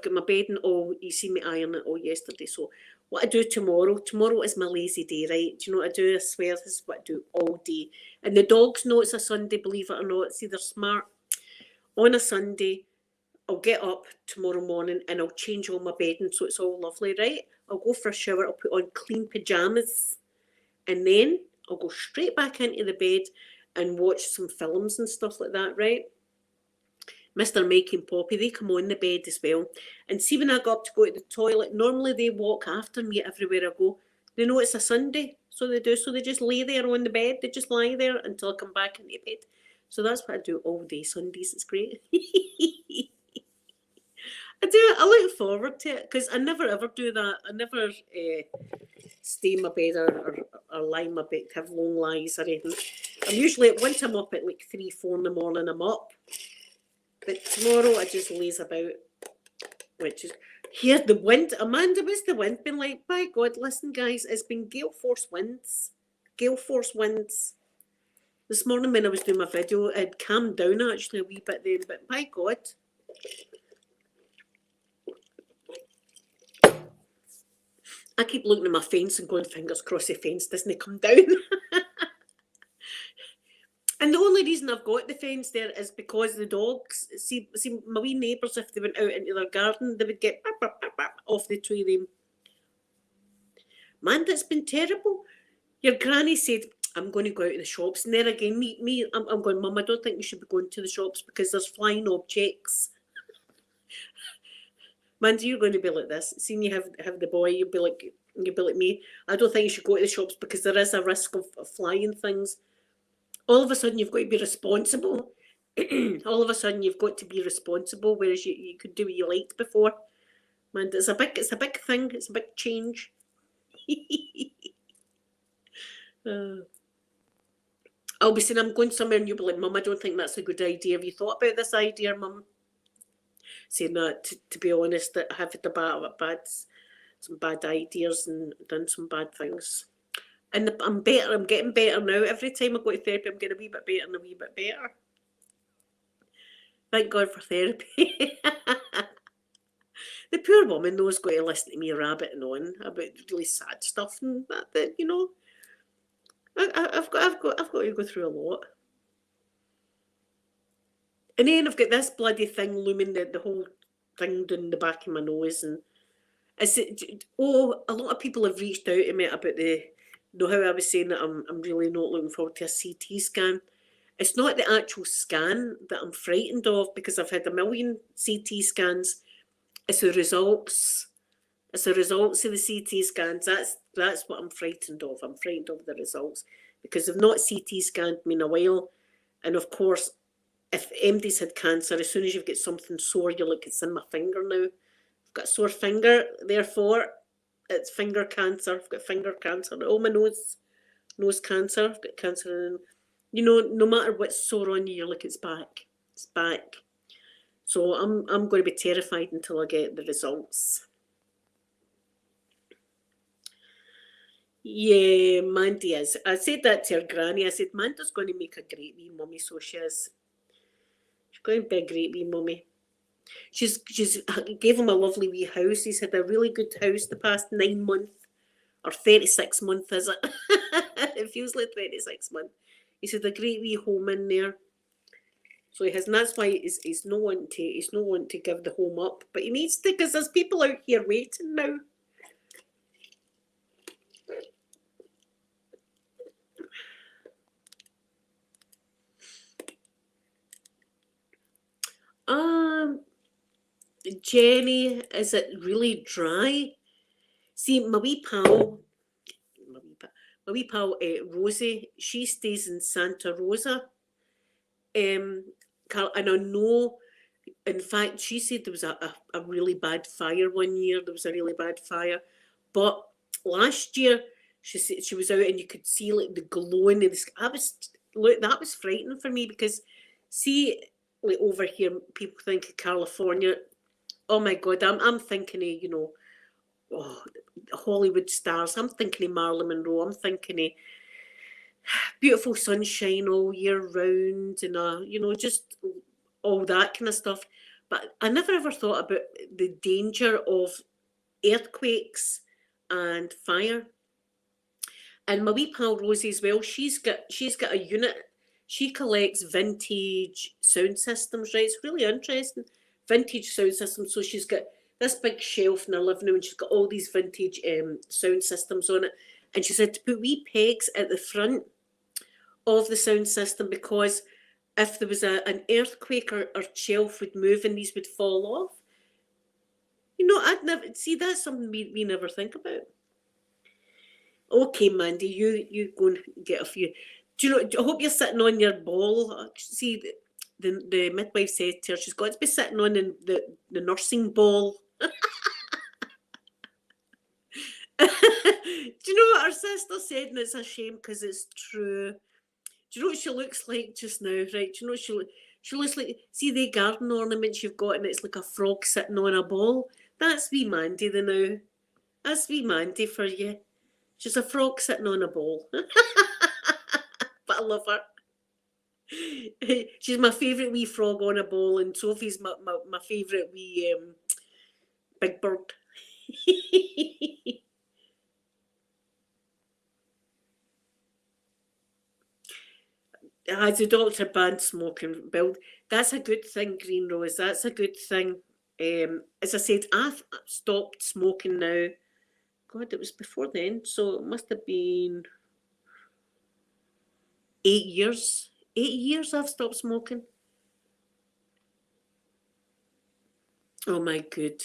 and all, you see me iron it all yesterday. So what I do tomorrow is my lazy day, right? Do you know what I do? I swear this is what I do all day. And the dogs know it's a Sunday, believe it or not. See, they're smart. On a Sunday, I'll get up tomorrow morning and I'll change all my bedding so it's all lovely, right? I'll go for a shower, I'll put on clean pyjamas, and then I'll go straight back into the bed and watch some films and stuff like that, right? Mr. Mike and Poppy, they come on the bed as well. And see, when I go up to go to the toilet, normally they walk after me everywhere I go. They know it's a Sunday, so they do. So they just lay there on the bed. They just lie there until I come back into bed. So that's what I do all day Sundays. It's great. I do it. I look forward to it because I never ever do that. I never stay in my bed or lie in my bed, have long lies or anything. I'm usually, once I'm up at like 3, 4 in the morning, I'm up. But tomorrow I just laze about, which is, hear the wind. Amanda, what's the wind been like? By God, listen guys, it's been gale force winds. Gale force winds. This morning when I was doing my video, it calmed down actually a wee bit then, but by God. I keep looking at my fence and going, fingers crossed the fence doesn't come down. And the only reason I've got the fence there is because the dogs, see my wee neighbours, if they went out into their garden, they would get off the tree. Them. Man, that's been terrible. Your granny said, I'm going to go out to the shops. And then again, I'm going, Mum, I don't think you should be going to the shops because there's flying objects. Mandy, you're going to be like this. Seeing you have the boy, you'll be like me. I don't think you should go to the shops because there is a risk of flying things. All of a sudden, you've got to be responsible. All of a sudden, you've got to be responsible, whereas you could do what you liked before. Man, it's a big thing. It's a big change. I'll be saying I'm going somewhere, and you'll be like, Mum, I don't think that's a good idea. Have you thought about this idea, Mum? Saying that, to be honest, that I have had some bad ideas and done some bad things. And I'm better. I'm getting better now. Every time I go to therapy, I'm getting a wee bit better and a wee bit better. Thank God for therapy. The poor woman though has got to listen to me rabbiting on about really sad stuff and that you know. I've got to go through a lot. And then I've got this bloody thing looming, the whole thing down the back of my nose, and a lot of people have reached out to me about how I was saying that I'm really not looking forward to a CT scan. It's not the actual scan that I'm frightened of because I've had a million CT scans. It's the results. It's the results of the CT scans. That's what I'm frightened of. I'm frightened of the results because they've not CT scanned me in a while. And of course, if MD's had cancer, as soon as you've got something sore, you look, it's in my finger now. I've got a sore finger, therefore it's finger cancer. I've got finger cancer. Oh, my nose cancer. I've got cancer. And, you know, no matter what's sore on you, look, it's back. It's back. So I'm going to be terrified until I get the results. Yeah, Mandy is. I said that to her granny. I said, Mandy's going to make a great wee mummy, so she is. She's going to be a great wee mummy. She's gave him a lovely wee house. He's had a really good house the past 9 months, or 36 months, is it? It feels like 36 months. He's had a great wee home in there. So he has, and that's why he's no one to give the home up. But he needs to, because there's people out here waiting now. Jenny, is it really dry? See, my wee pal, Rosie, she stays in Santa Rosa. And I know, in fact, she said there was a really bad fire one year. There was a really bad fire. But last year, she said she was out and you could see like the glowing in the sky. That was frightening for me because, see, like over here, people think of California, Oh my God, I'm thinking of, oh, Hollywood stars. I'm thinking of Marilyn Monroe. I'm thinking of beautiful sunshine all year round and, just all that kind of stuff. But I never ever thought about the danger of earthquakes and fire. And my wee pal Rosie as well, she's got a unit. She collects vintage sound systems, right? It's really interesting. Vintage sound systems. So she's got this big shelf in her living room and she's got all these vintage sound systems on it. And she said to put wee pegs at the front of the sound system because if there was an earthquake or shelf would move and these would fall off. I'd never see that's something we never think about. Okay, Mandy, you go and get a few. Do you know? I hope you're sitting on your ball. See, the midwife said to her, she's got to be sitting on the nursing ball. Do you know what her sister said? And it's a shame because it's true. Do you know what she looks like just now? Right? Do you know what she looks like? See the garden ornaments you've got, and it's like a frog sitting on a ball. That's wee Mandy the now. That's wee Mandy for you. She's a frog sitting on a ball. But I love her. She's my favourite wee frog on a ball, and Sophie's my favourite wee big bird. As the doctor banned smoking, Bill, that's a good thing, Green Rose. That's a good thing. As I said, I've stopped smoking now. God, it was before then, so it must have been 8 years. 8 years I've stopped smoking. Oh my good,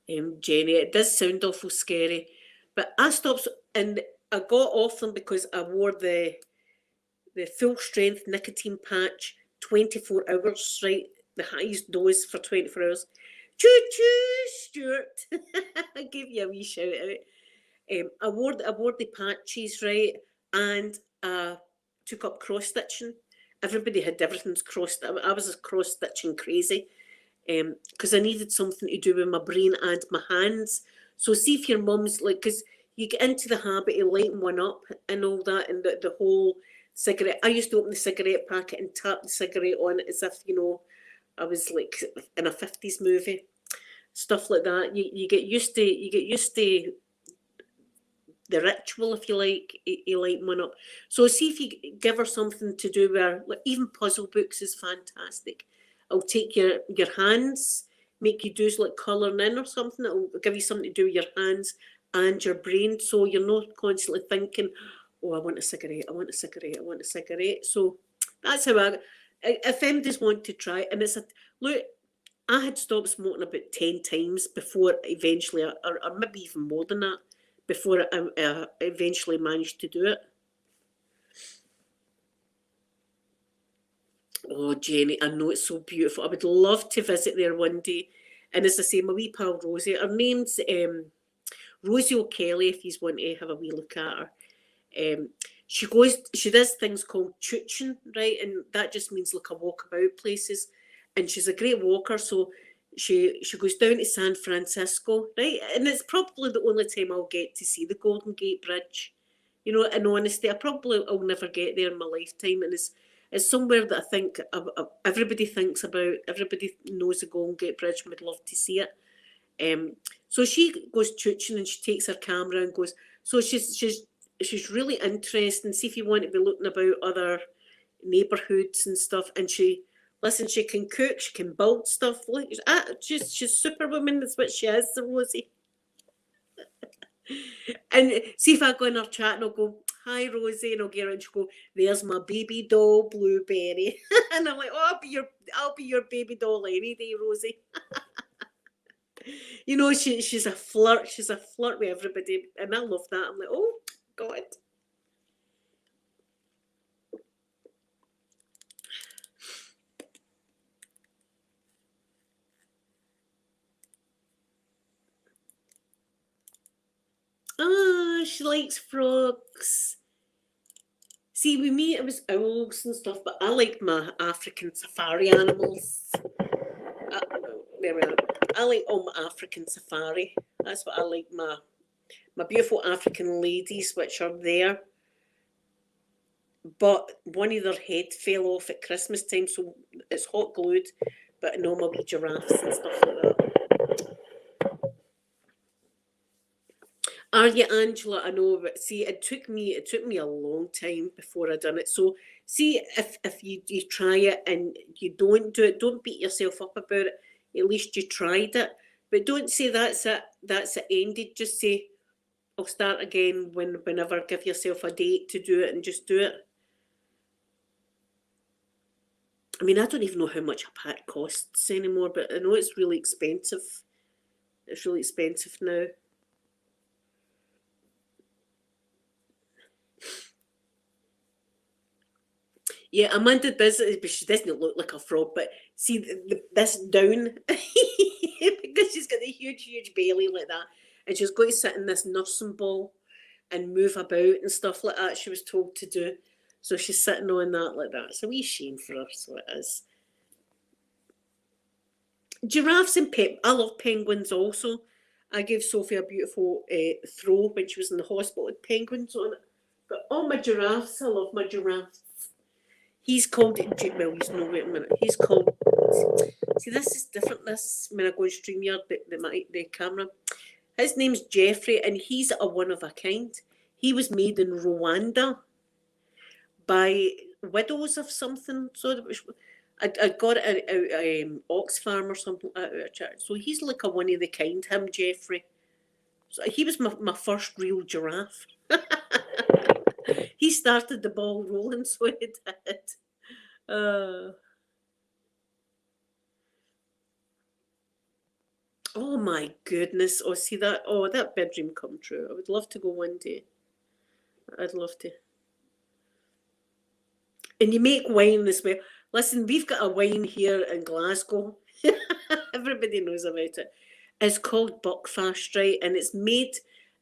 Jenny, it does sound awful scary, but I stopped and I got off them because I wore the full strength nicotine patch 24 hours, right? The highest dose for 24 hours. Choo choo, Stuart. I gave you a wee shout out. I wore the patches, right, and took up cross stitching. Everybody had everything's crossed. I was a cross stitching crazy because I needed something to do with my brain and my hands. So see if your mum's like, because you get into the habit of lighting one up and all that, and the whole cigarette. I used to open the cigarette packet and tap the cigarette on it as if I was like in a 50s movie, stuff like that. You get used to the ritual, if you like, lighting one up. So see if you give her something to do with her. Like, even puzzle books is fantastic. I'll take your hands, make you do like colouring in or something. It'll give you something to do with your hands and your brain, so you're not constantly thinking, oh, I want a cigarette, I want a cigarette, I want a cigarette. So that's how if anybody's want to try it, and look, I had stopped smoking about 10 times before eventually, or maybe even more than that, before I eventually managed to do it. Oh, Jenny, I know it's so beautiful. I would love to visit there one day. And as I say, my wee pal Rosie, her name's Rosie O'Kelly, if you want to have a wee look at her. She does things called chooching, right? And that just means like a walk about places. And she's a great walker, so she goes down to San Francisco, right? And it's probably the only time I'll get to see the Golden Gate Bridge. In honesty, I'll never get there in my lifetime. And it's somewhere that I think everybody thinks about. Everybody knows the Golden Gate Bridge and would love to see it. So she goes chooching and she takes her camera and goes. So she's really interesting. See if you want to be looking about other neighbourhoods and stuff. And she can cook, she can build stuff. Like she's superwoman. That's what she is, the Rosie. And see if I go in her chat and I'll go, hi Rosie, and I'll get her and she'll go, there's my baby doll Blueberry. And I'm like, oh, I'll be your baby doll any day, Rosie. She's a flirt. She's a flirt with everybody, and I love that. I'm like, oh God. Ah, she likes frogs. See, with me, it was owls and stuff, but I like my African safari animals. There we are. I like all my African safari. That's what I like, my beautiful African ladies which are there. But one of their head fell off at Christmas time, so it's hot glued. But no, my wee giraffes and stuff like that. Are you, Angela? I know, but see, it took me a long time before I done it. So see, if you try it and you don't do it, don't beat yourself up about it. At least you tried it. But don't say that's it ended. Just say, I'll start again whenever. Give yourself a date to do it and just do it. I mean, I don't even know how much a pack costs anymore, but I know it's really expensive. It's really expensive now. Yeah, Amanda does it, but she doesn't look like a frog. But see, this down, because she's got a huge belly like that, and she's got to sit in this nursing ball and move about and stuff like that, she was told to do. So she's sitting on that like that. It's a wee shame for her, so it is. Giraffes and I love penguins also. I gave Sophie a beautiful throw when she was in the hospital with penguins on it. But all my giraffes, I love my giraffes. He's called, well, he's no, wait a minute. He's called, see, this is different, this, when I go on StreamYard, the camera. His name's Jeffrey, and he's a one of a kind. He was made in Rwanda by widows of something. So I got it at Oxfam or something out of church. So he's like a one of the kind, him, Jeffrey. So he was my first real giraffe. He started the ball rolling, so he did. Oh my goodness. Oh, see that? Oh, that bedroom come true. I would love to go one day. I'd love to. And you make wine as well. Listen, we've got a wine here in Glasgow. Everybody knows about it. It's called Buckfast, right? And it's made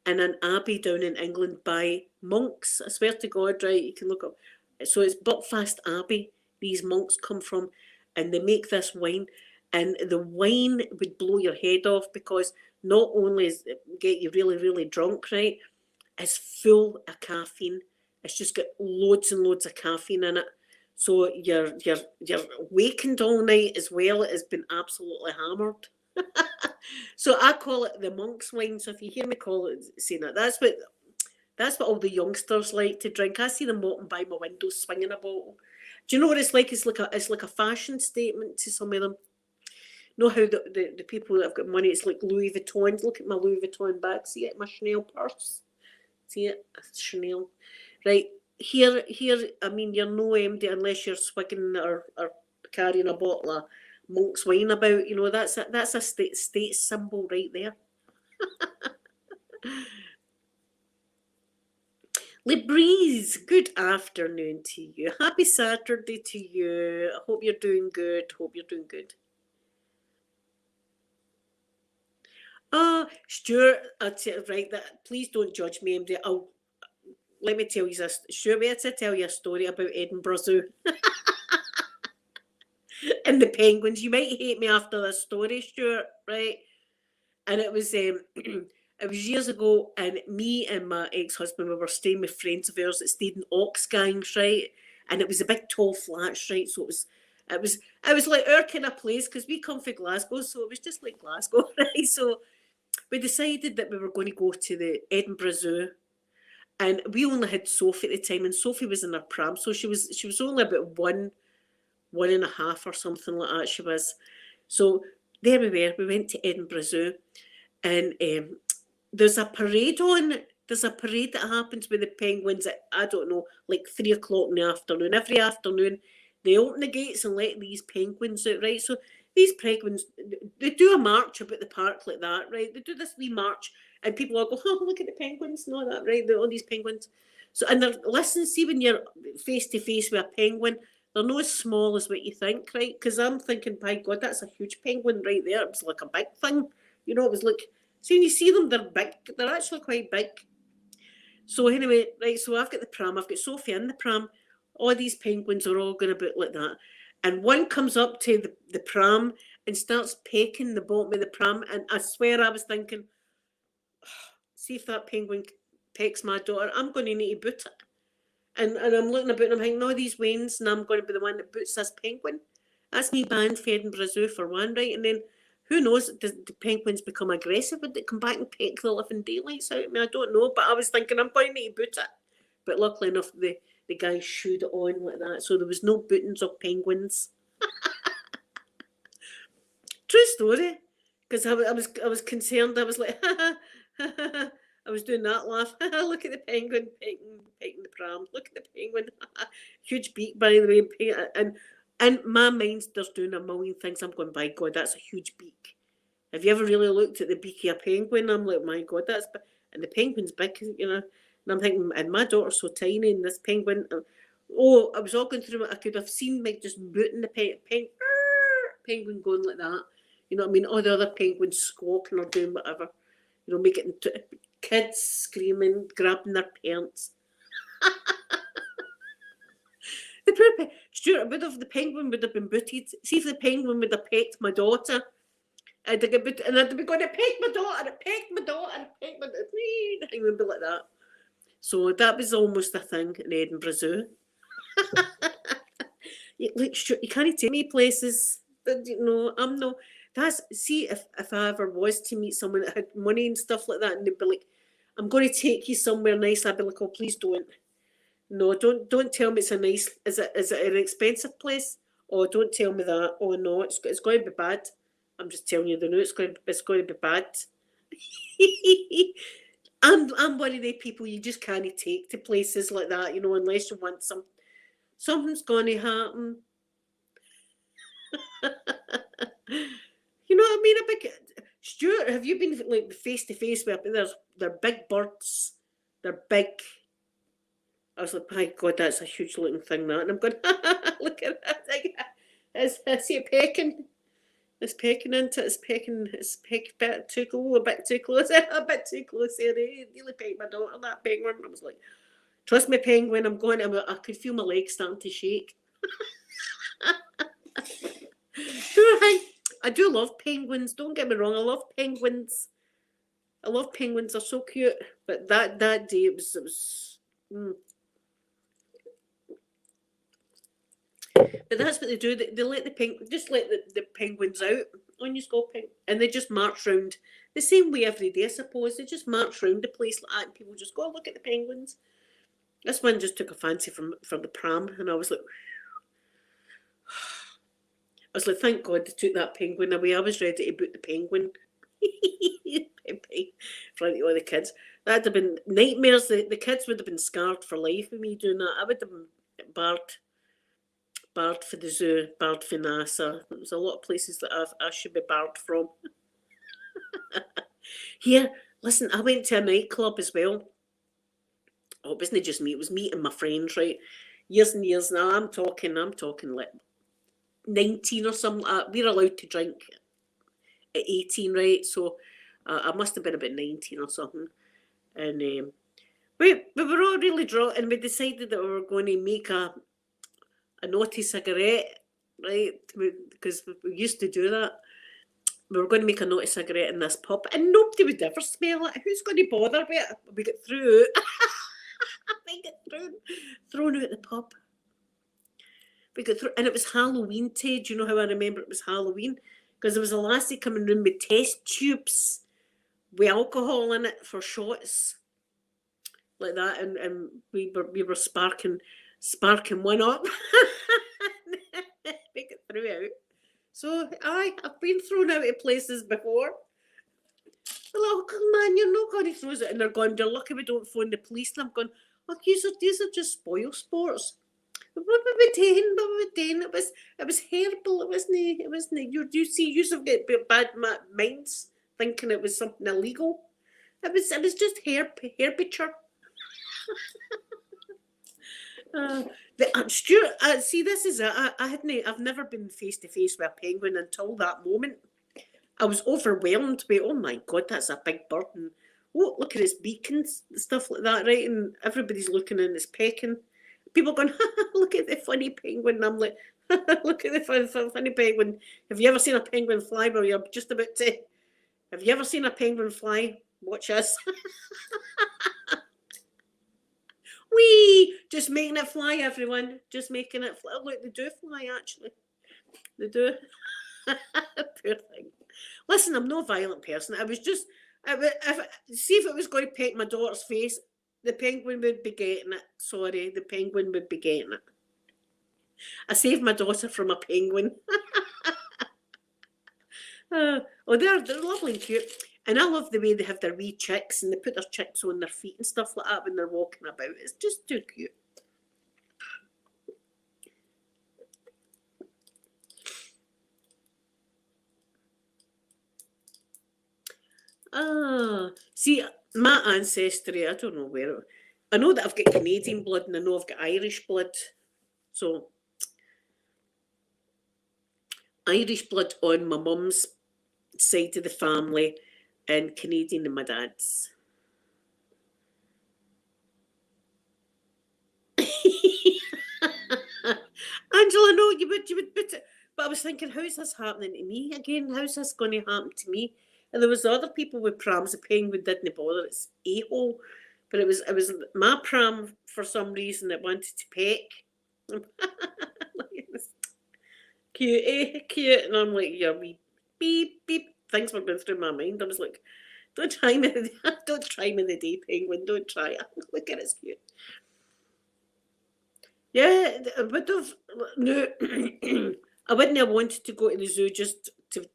in an abbey down in England by monks. I swear to God, right? You can look up. So it's Buckfast Abbey. These monks come from, and they make this wine. And the wine would blow your head off, because not only is it get you really drunk, right? It's full of caffeine. It's just got loads and loads of caffeine in it. So you're wakened all night as well. It has been absolutely hammered. So I call it the monk's wine. So if you hear me call it, saying that, that's what all the youngsters like to drink. I see them walking by my window swinging a bottle. Do you know what it's like? It's like a fashion statement to some of them. Know how the people that have got money, it's like Louis Vuitton. Look at my Louis Vuitton bag. See it? My Chanel purse. See it? Chanel. Right. Here, I mean, you're no empty unless you're swigging or carrying a bottle of monk's wine about. You know, that's a state symbol right there. Libreeze, good afternoon to you. Happy Saturday to you. I hope you're doing good. Stuart, right, that please don't judge me, MD. Let me tell you this. Stuart, we had to tell you a story about Edinburgh Zoo and the penguins. You might hate me after this story, Stuart, right? And it was it was years ago, and me and my ex-husband, we were staying with friends of ours that stayed in Oxgangs, right? And it was a big tall flats, right? So it was like our kind of place, because we come from Glasgow, so it was just like Glasgow, right? So we decided that we were going to go to the Edinburgh Zoo, and we only had Sophie at the time, and Sophie was in her pram, so she was only about one and a half or something like that. She was. So there we were. We went to Edinburgh Zoo, and there's a parade on. There's a parade that happens with the penguins at, I don't know, like 3 o'clock in the afternoon. Every afternoon, they open the gates and let these penguins out, right? So these penguins, they do a march about the park like that, right? They do this wee march, and people all go, oh, look at the penguins and all that, right? All these penguins. So, and listen, see, when you're face to face with a penguin, they're not as small as what you think, right? Because I'm thinking, by God, that's a huge penguin right there. It was like a big thing. You know, it was like, see, when you see them, they're big. They're actually quite big. So anyway, right, so I've got the pram. I've got Sophie in the pram. All these penguins are all going about like that. And one comes up to the pram, and starts pecking the bottom of the pram. And I swear I was thinking, see if that penguin pecks my daughter, I'm going to need to boot it. And I'm looking about and I'm thinking, no, these wains, and I'm going to be the one that boots this penguin. That's me banned fed in Brazil for one, right? And then who knows, do the penguins become aggressive? Would they come back and peck the living daylights out of me? I don't know, but I was thinking I'm going to need to boot it. But luckily enough, the guy shooed it on like that, so there was no bootings of penguins. True story, because I was concerned. I was like, I was doing that laugh. Look at the penguin pecking the pram. Look at the penguin. Huge beak, by the way. And in my mind, there's doing a million things. I'm going, by God, that's a huge beak. Have you ever really looked at the beak of a penguin? I'm like, my God, that's big. And the penguin's big, you know. And I'm thinking, and my daughter's so tiny, and this penguin. Oh, I was all going through it. I could have seen Meg just booting the penguin going like that. You know what I mean? All the other penguins squawking or doing whatever. You know, making kids screaming, grabbing their parents. Stuart, the penguin would have been booted. See if the penguin would have pecked my daughter. I'd have been, and I'd be going to peck my daughter, peck my daughter, peck my daughter. The thing would be like that. So that was almost a thing in Edinburgh Zoo. Look, Stuart, you can't take me places. You know, I'm no. See, if I ever was to meet someone that had money and stuff like that, and they'd be like, I'm going to take you somewhere nice, I'd be like, oh, please don't. No, don't tell me it's a nice, is it an expensive place? Oh, don't tell me that. Oh no, it's going to be bad. I'm just telling you the news, it's going to be bad. I'm one of the people you just can't take to places like that, you know, unless you want something's going to happen. You know what I mean? Stuart, have you been like face to face with? They're big birds. They're big. I was like, my God, that's a huge looking thing, that. And I'm going, look at that. I see it pecking. It's pecking into it. It's pecking a bit too close. A bit too close there. It really pecked my daughter, that penguin. I was like, trust me, penguin, I could feel my legs starting to shake. I do love penguins. Don't get me wrong. I love penguins. They're so cute. But that day it was. But that's what they do. They let the penguins out on your scoping, and they just march round the same way every day. I suppose they just march round the place like that, and people just go, oh, look at the penguins. This one just took a fancy from the pram, and I was like. Thank God they took that penguin away. I was ready to boot the penguin. In front of all the kids. That'd have been nightmares. The kids would have been scarred for life with me doing that. I would have been barred for the zoo, barred for NASA. There's a lot of places that I should be barred from. Here, listen, I went to a nightclub as well. Oh, it wasn't just me, it was me and my friends, right? Years and years now. I'm talking like 19 or something. We're allowed to drink at 18, right? So I must have been about 19 or something. And we were all really drunk, and we decided that we were going to make a naughty cigarette, right? Because we used to do that. We were going to make a naughty cigarette in this pub, and nobody would ever smell it. Who's going to bother with it? We get through. We get thrown out of the pub. We got through, and it was Halloween, Ted. Do you know how I remember it was Halloween? Because there was a lassie coming round with test tubes with alcohol in it for shots, like that, and we were sparking one up. We got through out. So I've been thrown out of places before. They're like, oh man, you're not going to throw it, and they're going, you're lucky we don't phone the police. And I'm going, oh, these are just spoil sports. What were we doing? It was herbal. It wasn't. You see, you have got bad minds thinking it was something illegal. It was just herbiture. Stuart, see, this is it. I've never been face to face with a penguin until that moment. I was overwhelmed by, oh my God, that's a big bird, and oh, look at its beak and stuff like that, right? And everybody's looking and it's pecking. People going, look at the funny penguin. And I'm like, Look at the funny penguin. Have you ever seen a penguin fly? Well, you're just about to. Have you ever seen a penguin fly? Watch us. Wee! Just making it fly, everyone. Just making it fly. Look, they do fly, actually. They do. Poor thing. Listen, I'm no violent person. I was just, see if it was going to peck my daughter's face, the penguin would be getting it. Sorry, the penguin would be getting it. I saved my daughter from a penguin. Oh, they're lovely and cute. And I love the way they have their wee chicks and they put their chicks on their feet and stuff like that when they're walking about. It's just too cute. See, my ancestry, I don't know where. I know that I've got Canadian blood and I know I've got Irish blood. So, Irish blood on my mum's side of the family and Canadian on my dad's. Angela, no, you would put it. But I was thinking, how's this happening to me again? How's this going to happen to me? And there was other people with prams. The penguin didn't bother. It's a-hole. But it was my pram for some reason that wanted to peck. Cute, cute. And I'm like, yeah, wee beep, beep. Things were going through my mind. I was like, don't try me the day, penguin. Don't try it. Look at it, it's cute. Yeah, I would have. No, I wouldn't have wanted to go to the zoo just to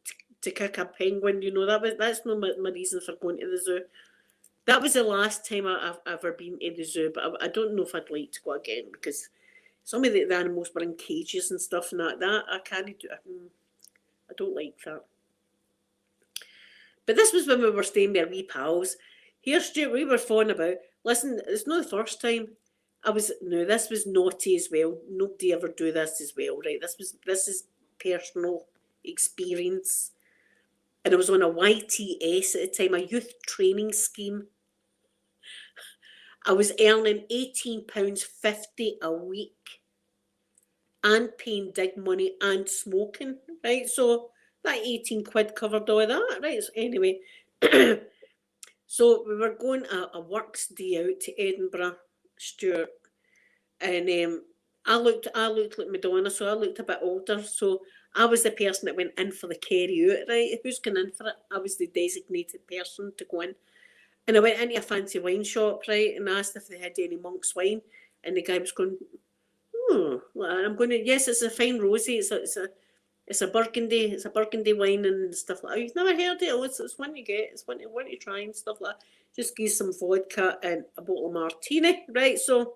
kick a penguin. You know, that's not my reason for going to the zoo. That was the last time I've ever been to the zoo, but I don't know if I'd like to go again because some of the animals were in cages and stuff and that I can't do. I don't like that. But this was when we were staying with our wee pals. Here, Stuart, we were fawn about. Listen, it's not the first time. This was naughty as well. Nobody ever do this as well, right? This is personal experience. And I was on a YTS at the time, a youth training scheme. I was earning £18.50 a week and paying dig money and smoking, right? So that 18 quid covered all of that, right? So anyway, so we were going a works day out to Edinburgh, Stuart, and I looked like Madonna, so I looked a bit older, so I was the person that went in for the carry out, right? Who's going in for it? I was the designated person to go in. And I went into a fancy wine shop, right, and asked if they had any monk's wine, and the guy was going, I'm going to, yes, it's a fine rosy, it's a burgundy wine and stuff like that. You've never heard it? Oh, it's one you get, it's one you try and stuff like that. Just give some vodka and a bottle of martini, right? So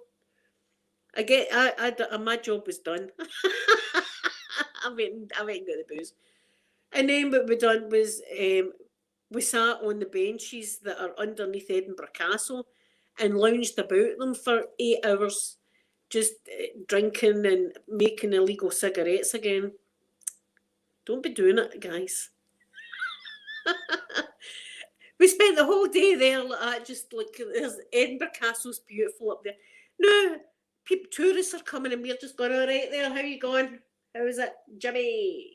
my job was done. I went and got the booze. And then what we done was we sat on the benches that are underneath Edinburgh Castle and lounged about them for 8 hours, just drinking and making illegal cigarettes again. Don't be doing it, guys. We spent the whole day there like that, just like Edinburgh Castle's beautiful up there. No, tourists are coming and we're just going, all right there, how you going? How is it? Jimmy.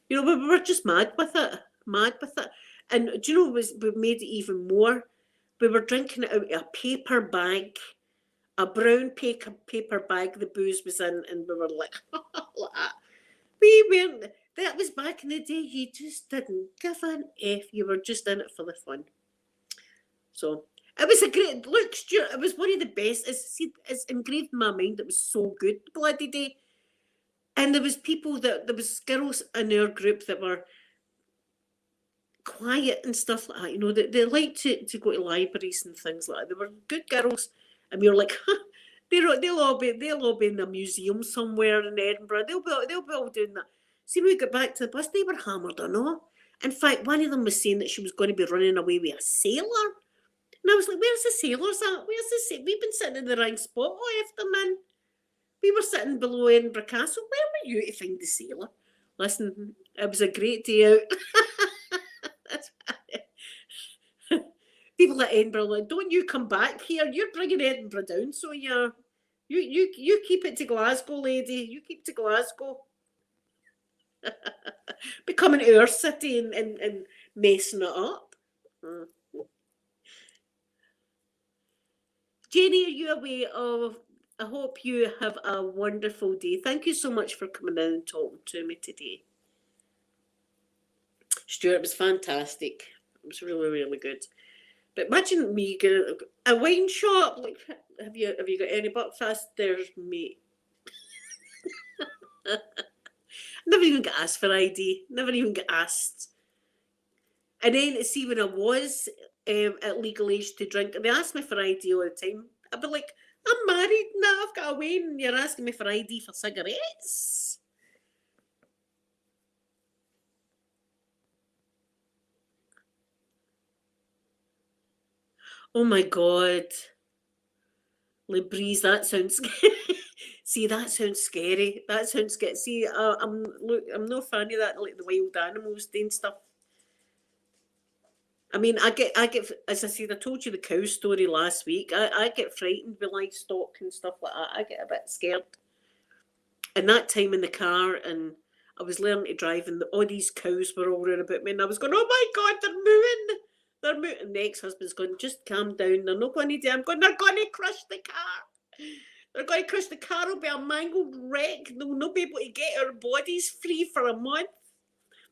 You know, we were just mad with it. And do you know what made it even more? We were drinking it out of a paper bag, a brown paper bag the booze was in, and we were like, like that. We weren't, that was back in the day, you just didn't give an F, you were just in it for the fun. So, it was a great, look, Stuart, it was one of the best, it's engraved in my mind, it was so good, bloody day. And there was girls in our group that were quiet and stuff like that, you know, they like to go to libraries and things like that. They were good girls, and we were like, they'll all be in a museum somewhere in Edinburgh. They'll be all doing that. See, when we got back to the bus, they were hammered on all. In fact, one of them was saying that she was going to be running away with a sailor. And I was like, where's the sailors at? We've been sitting in the right spot all afternoon. We were sitting below Edinburgh Castle. Where were you to find the sailor? Listen, it was a great day out. People at Edinburgh like, don't you come back here? You're bringing Edinburgh down, so you keep it to Glasgow, lady. You keep to Glasgow. Becoming our city and messing it up. Jenny, are you away? Oh, I hope you have a wonderful day. Thank you so much for coming in and talking to me today. Stuart, it was fantastic. It was really, really good. But imagine me going a wine shop. Like, have you got any breakfast there, mate? Never even got asked for ID. Never even got asked. And then see when I was at legal age to drink, and they asked me for ID all the time. I'd be like, I'm married now. I've got a wine, and you're asking me for ID for cigarettes. Oh my God. Libreeze, that sounds scary. See, that sounds scary. That sounds scary. See, I'm no fan of that, like the wild animals doing stuff. I mean, I get, as I said, I told you the cow story last week. I get frightened with livestock and stuff like that. I get a bit scared. And that time in the car, and I was learning to drive, and all these cows were all around about me, and I was going, oh my God, they're moving. They're moving. And the ex-husband's going, just calm down. They're not going to do. I'm going, they're going to crush the car. They're going to crush the car. Will be a mangled wreck. They'll not be able to get our bodies free for a month.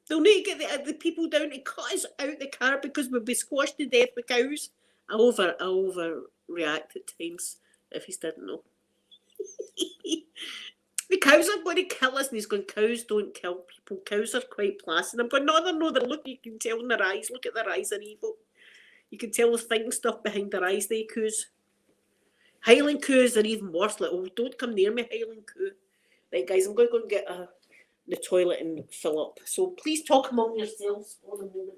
They'll need to get the people down to cut us out the car because we'll be squashed to death with cows. I overreact at times, if he didn't know. The cows are going to kill us. And he's going, cows don't kill people. Cows are quite placid. I'm going, no, they're not. Look, you can tell in their eyes. Look at their eyes, are evil. You can tell the thinking stuff behind their eyes, they coos. Highland coos are even worse. Like, oh, don't come near me, Highland coo. Right, guys, I'm going to go and get the toilet and fill up. So please talk among yourselves for a moment.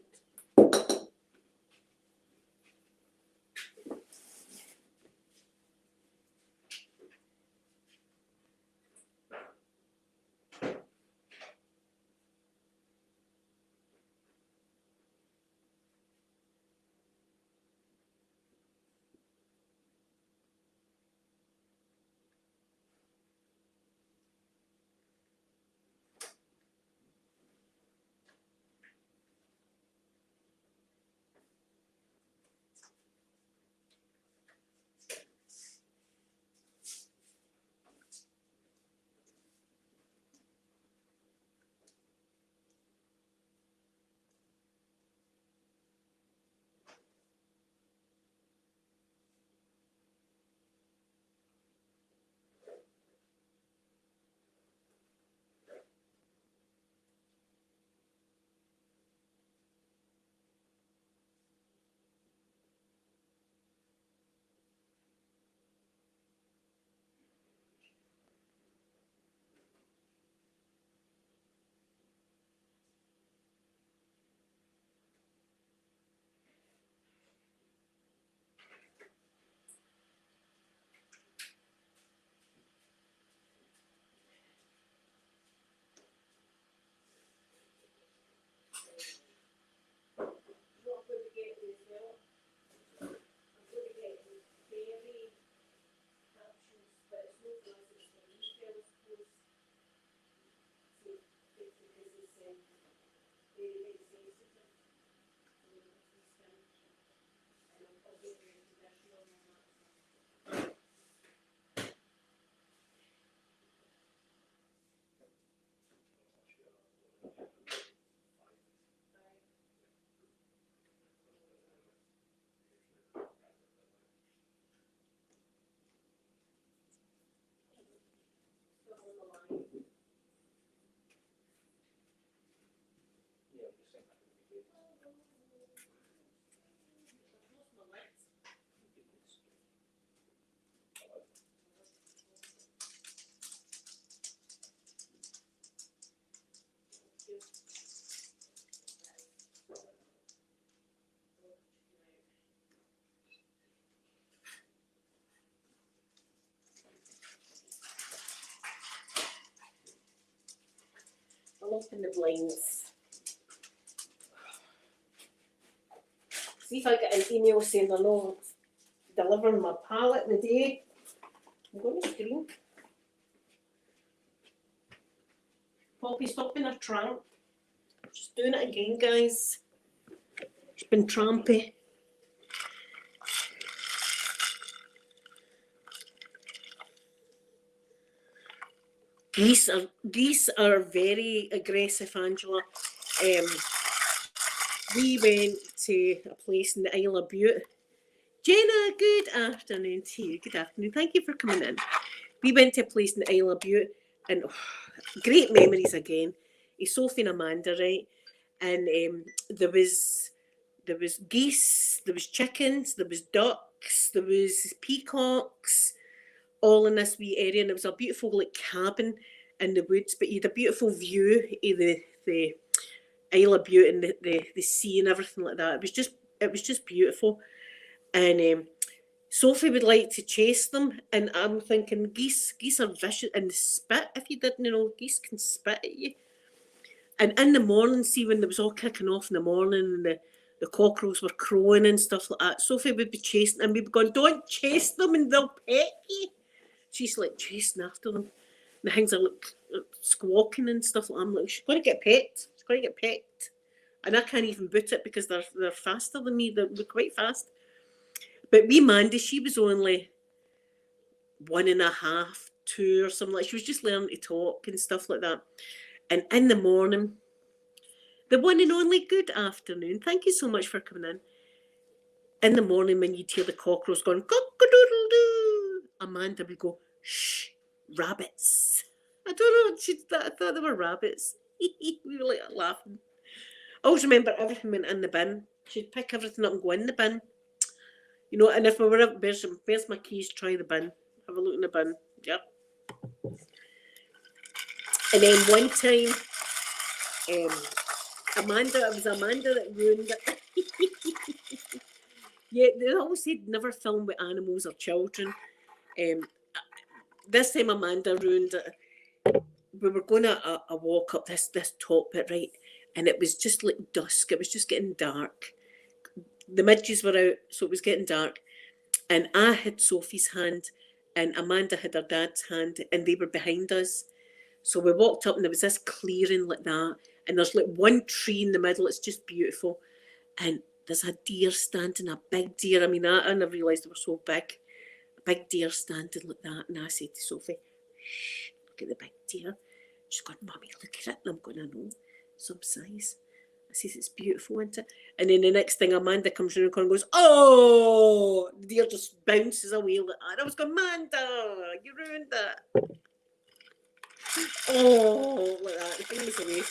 I'll open the blinds. See if I get an email saying they're not delivering my pallet in the day. I'm going to scream. Poppy, stop being a tramp. Just doing it again, guys. She's been trampy. Geese are very aggressive, Angela. We went to a place in the Isle of Bute. Jenna, good afternoon to you. Good afternoon. Thank you for coming in. We went to a place in the Isle of Bute, and great memories again. Sophie and Amanda, right? And there was geese, there was chickens, there was ducks, there was peacocks, all in this wee area, and it was a beautiful like cabin in the woods. But you had a beautiful view of the Isle of Bute and the sea and everything like that. It was just beautiful. And Sophie would like to chase them, and I'm thinking geese are vicious and they spit. If you didn't know, geese can spit at you. And in the morning, see when it was all kicking off in the morning and the cockerels were crowing and stuff like that, Sophie would be chasing and we'd be going, don't chase them and they'll pet you. She's like chasing after them. And the things are like squawking and stuff like that. I'm like, she's going to get pecked. She's going to get pecked. And I can't even boot it because they're faster than me. They're quite fast. But wee Mandy, she was only 1.5, 2 or something like that. She was just learning to talk and stuff like that. And in the morning, the one and only good afternoon. Thank you so much for coming in. In the morning, when you'd hear the cockerels going, cock-a-doodle-doo, Amanda would go, shh, rabbits. I don't know, I thought they were rabbits. We were like laughing. I always remember everything went in the bin. She'd pick everything up and go in the bin. You know, and if we were up, where's my keys, try the bin. Have a look in the bin. Yep. And then one time, it was Amanda that ruined it. Yeah, they always said never film with animals or children. This time Amanda ruined it. We were going a walk up this top bit, right? And it was just like dusk. It was just getting dark. The midges were out, so it was getting dark. And I had Sophie's hand and Amanda had her dad's hand and they were behind us. So we walked up and there was this clearing like that. And there's like one tree in the middle. It's just beautiful. And there's a deer standing, a big deer. I mean, I never realised they were so big. A big deer standing like that. And I said to Sophie, shh, look at the big deer. She's going, Mummy, look at it. And I'm going, I know, some size. I says, it's beautiful, isn't it? And then the next thing, Amanda comes around the corner and goes, oh! The deer just bounces away like that. And I was going, Amanda, you ruined it. Oh, like that. The thing was away.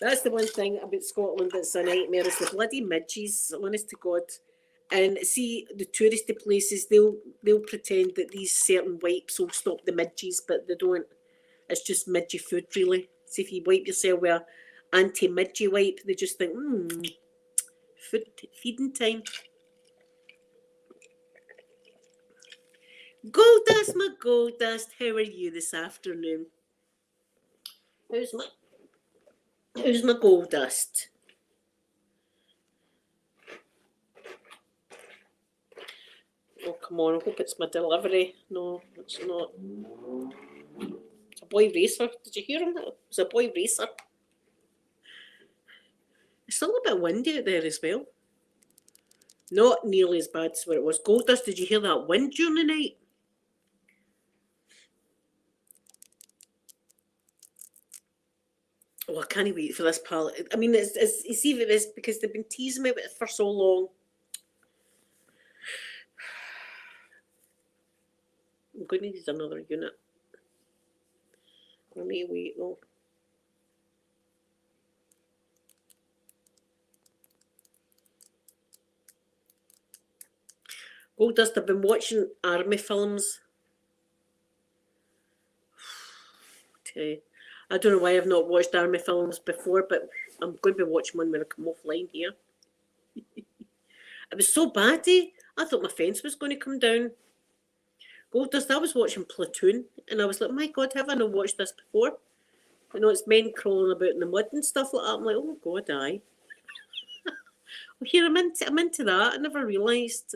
That's the one thing about Scotland that's a nightmare, is the bloody midges, honest to God. And see, the touristy places, they'll pretend that these certain wipes will stop the midges, but they don't. It's just midgie food, really. See, if you wipe yourself with an anti-midgie wipe, they just think, feeding time. Gold Dust, my Gold Dust, how are you this afternoon? How's my Gold Dust? Oh, come on, I hope it's my delivery. No, it's not. It's a boy racer. Did you hear him? It's a boy racer. It's still a bit windy out there as well. Not nearly as bad as where it was. Gold Dust, did you hear that wind during the night? Oh, I can't wait for this palette. I mean, it's even this because they've been teasing me with it for so long. I'm going to need another unit. I may wait though. Gold Dust, I've been watching army films. I don't know why I've not watched army films before, but I'm going to be watching one when I come offline here. It was so bad, eh? I thought my fence was going to come down. Gold Dust, I was watching Platoon, and I was like, my God, have I not watched this before? You know, it's men crawling about in the mud and stuff like that. I'm like, oh God, aye. Well, here I'm into that. I never realised.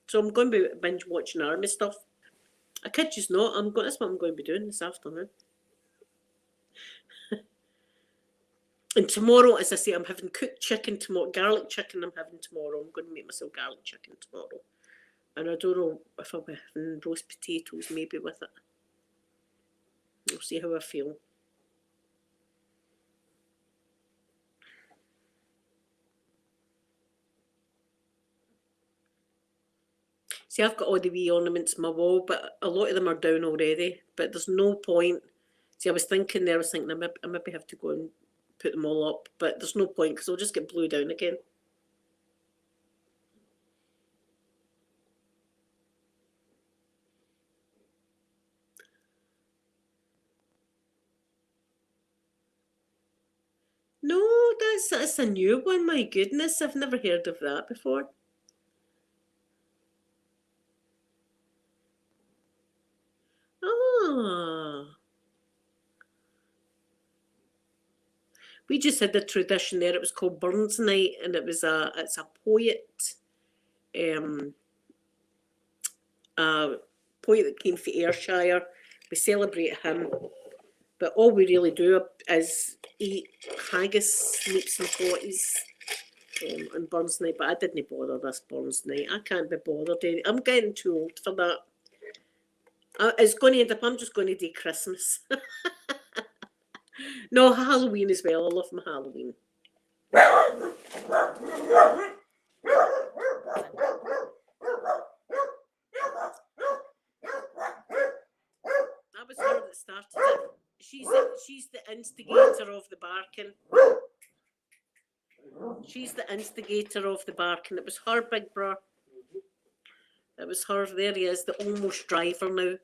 So I'm going to be binge watching army stuff. I kid you not. That's what I'm going to be doing this afternoon. And tomorrow, as I say, I'm having cooked chicken tomorrow, garlic chicken I'm having tomorrow. I'm going to make myself garlic chicken tomorrow. And I don't know if I'll be having roast potatoes maybe with it. We'll see how I feel. See, I've got all the wee ornaments on my wall, but a lot of them are down already. But there's no point. See, I was thinking I maybe have to go and put them all up, but there's no point because they'll just get blew down again. No, that's a new one. My goodness, I've never heard of that before. Ah. We just had a tradition there. It was called Burns Night, and it's a poet, a poet that came from Ayrshire. We celebrate him, but all we really do is eat haggis, meats and potties on Burns Night. But I didn't bother this Burns Night. I can't be bothered. I'm getting too old for that. It's going to end up. I'm just going to do Christmas. No, Halloween as well. I love my Halloween. That was her that started it. She's the instigator of the barking. She's the instigator of the barking. It was her, big bro. It was her. There he is, the almost driver now.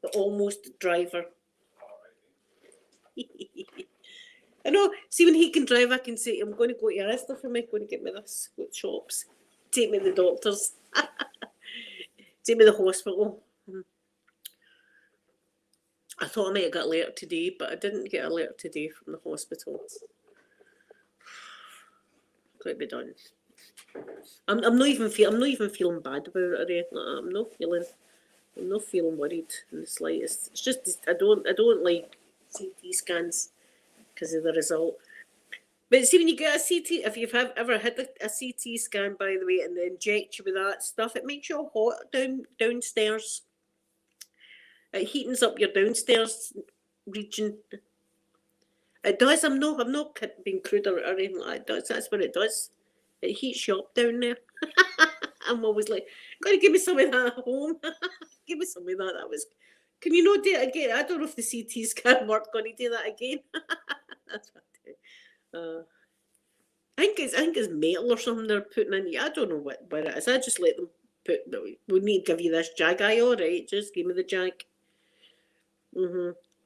The almost driver. I know. See, when he can drive, I can say, I'm going to go to Arista for me. I'm going to get me this. Go to shops. Take me to the doctors. Take me to the hospital. I thought I might have got a letter today, but I didn't get a letter today from the hospital. Could be done. I'm not even feeling bad about it or anything like that. I'm not feeling worried in the slightest. It's just I don't like CT scans because of the result. But see, when you get a CT, if you've ever had a CT scan, by the way, and they inject you with that stuff, it makes you all hot downstairs. It heatens up your downstairs region. It does. I'm not being crude or anything like that. That's what it does. It heats you up down there. I'm always like, gotta give me some of that at home. Give me some of that. That was. Can you not do it again? I don't know if the CT scan worked. Gonna do that again? That's what I do. I think it's metal or something they're putting in. I don't know what it is. I just let them put. We need to give you this jag. Aye, all right. Just give me the jag.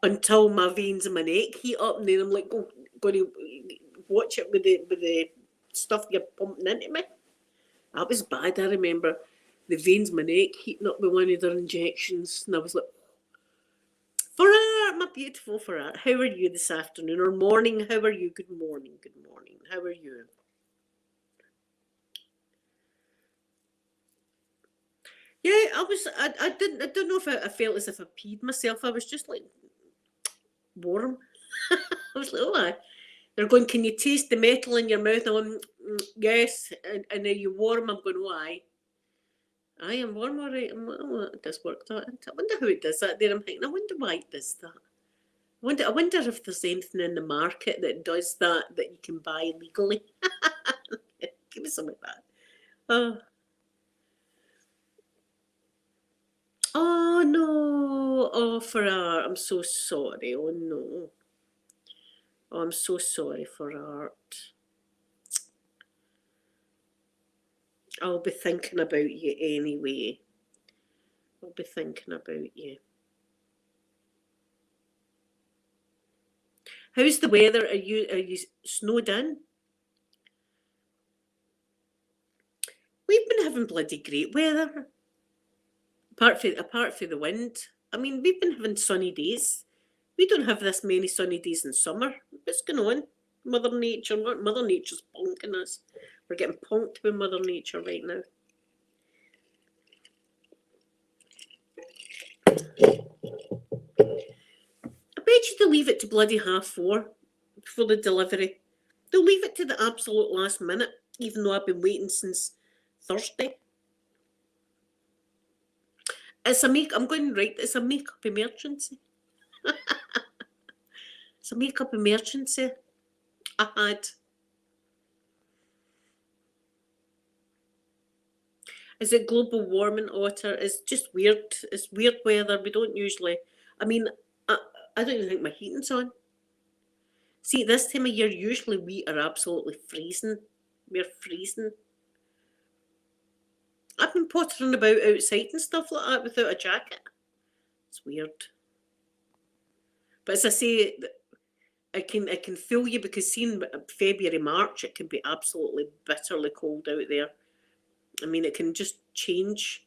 Until my veins in my neck heat up, and then I'm like, going to watch it with the stuff you're pumping into me. That was bad. I remember the veins in my neck heating up with one of their injections, and I was like, Farrar, my beautiful Farrar, how are you this afternoon or morning? How are you? Good morning. Good morning. How are you? Yeah, I don't know if I felt as if I peed myself. I was just like warm. I was like, oh, they're going, can you taste the metal in your mouth? I went, yes. And are you warm? I'm going, oh, aye. I am warm, all right. Oh, it does work that. I wonder how it does that there. I'm thinking, I wonder why it does that. I wonder if there's anything in the market that does that you can buy legally. Give me some of that. Oh no! Oh, Farrar, I'm so sorry. Oh no! Oh, I'm so sorry, Farrar. I'll be thinking about you anyway. I'll be thinking about you. How's the weather? Are you snowed in? We've been having bloody great weather. Apart from the wind. I mean, we've been having sunny days. We don't have this many sunny days in summer. What's going on? Mother Nature, Mother Nature's punking us. We're getting punked by Mother Nature right now. I bet you they'll leave it to bloody 4:30 for the delivery. They'll leave it to the absolute last minute, even though I've been waiting since Thursday. I'm going right, it's a makeup emergency. It's a makeup emergency. I had. Is it global warming, Otter? It's just weird. It's weird weather. We don't usually. I mean, I don't even think my heating's on. See, this time of year, usually we are absolutely freezing. We're freezing. I've been pottering about outside and stuff like that without a jacket. It's weird. But as I say, I can feel you, because seeing February, March, it can be absolutely bitterly cold out there. I mean, it can just change.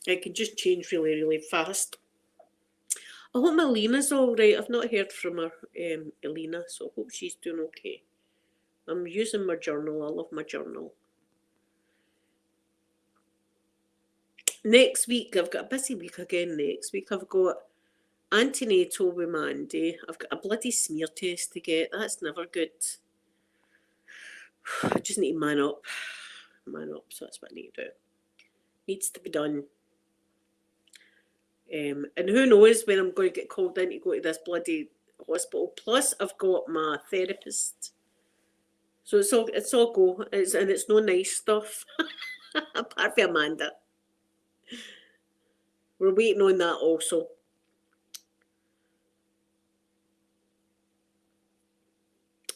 It can just change really, really fast. I hope Elena's all right. I've not heard from her, Elena, so I hope she's doing okay. I'm using my journal. I love my journal. Next week, I've got a busy week again. Next week, I've got antenatal with Mandy. I've got a bloody smear test to get. That's never good. I just need to man up. So that's what I need to do. Needs to be done. And who knows when I'm going to get called in to go to this bloody hospital. Plus, I've got my therapist. So it's all go. And it's no nice stuff. Apart from Amanda. We're waiting on that also.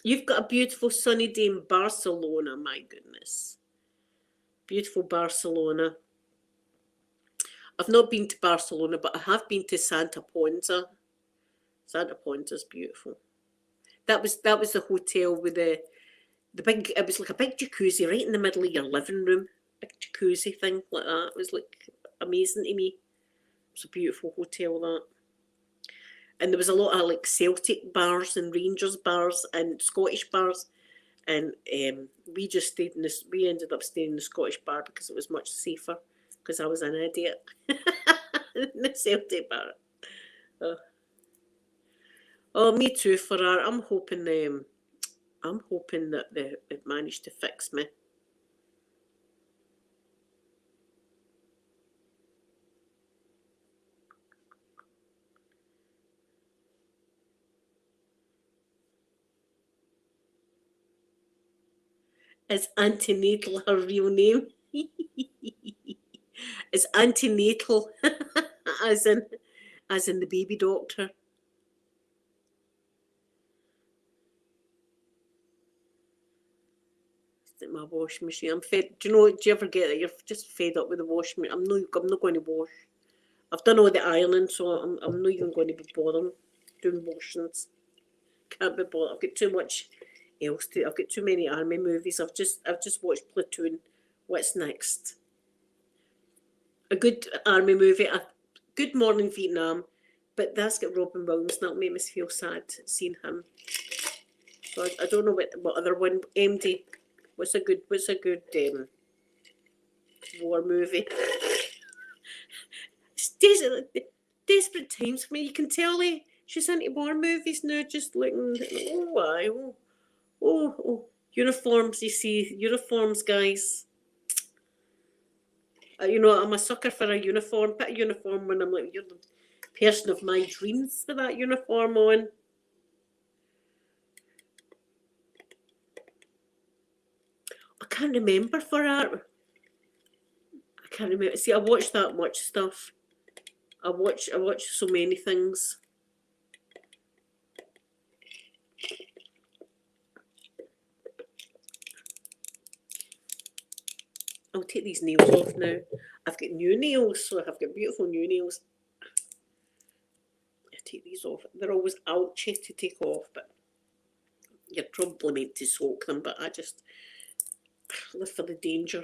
You've got a beautiful sunny day in Barcelona, my goodness. Beautiful Barcelona. I've not been to Barcelona, but I have been to Santa Ponsa. Santa Ponsa's beautiful. That was the hotel with the big, it was like a big jacuzzi right in the middle of your living room. Big jacuzzi thing like that. It was like amazing to me. It's a beautiful hotel, that. And there was a lot of like Celtic bars and Rangers bars and Scottish bars. And we just stayed in this, we ended up staying in the Scottish bar because it was much safer, because I was an idiot. The Celtic bar. Oh, me too, for her. I'm hoping that they've managed to fix me. Is antenatal her real name? Is antenatal as in the baby doctor? My washing machine. I'm fed. Do you ever get that you're just fed up with the washing machine? I'm not going to wash. I've done all the ironing, so I'm not even going to be bothering doing washings. Can't be bothered. I've got too much else to. I've got too many army movies. I've just watched Platoon. What's next? A good army movie. A Good Morning Vietnam. But that's got Robin Williams, and that'll make me feel sad seeing him. So I don't know what other one. MD. What's a good war movie? It's desperate times for me. You can tell she's into war movies now, just looking. Oh, uniforms. You see, uniforms, guys. I'm a sucker for a uniform. Put a uniform when I'm like, you're the person of my dreams with that uniform on. I can't remember for art. I can't remember. See, I watch that much stuff. I watch so many things. I'll take these nails off now. I've got new nails, so I've got beautiful new nails. I take these off. They're always ouchy to take off, but you're probably meant to soak them, but I just live for the danger.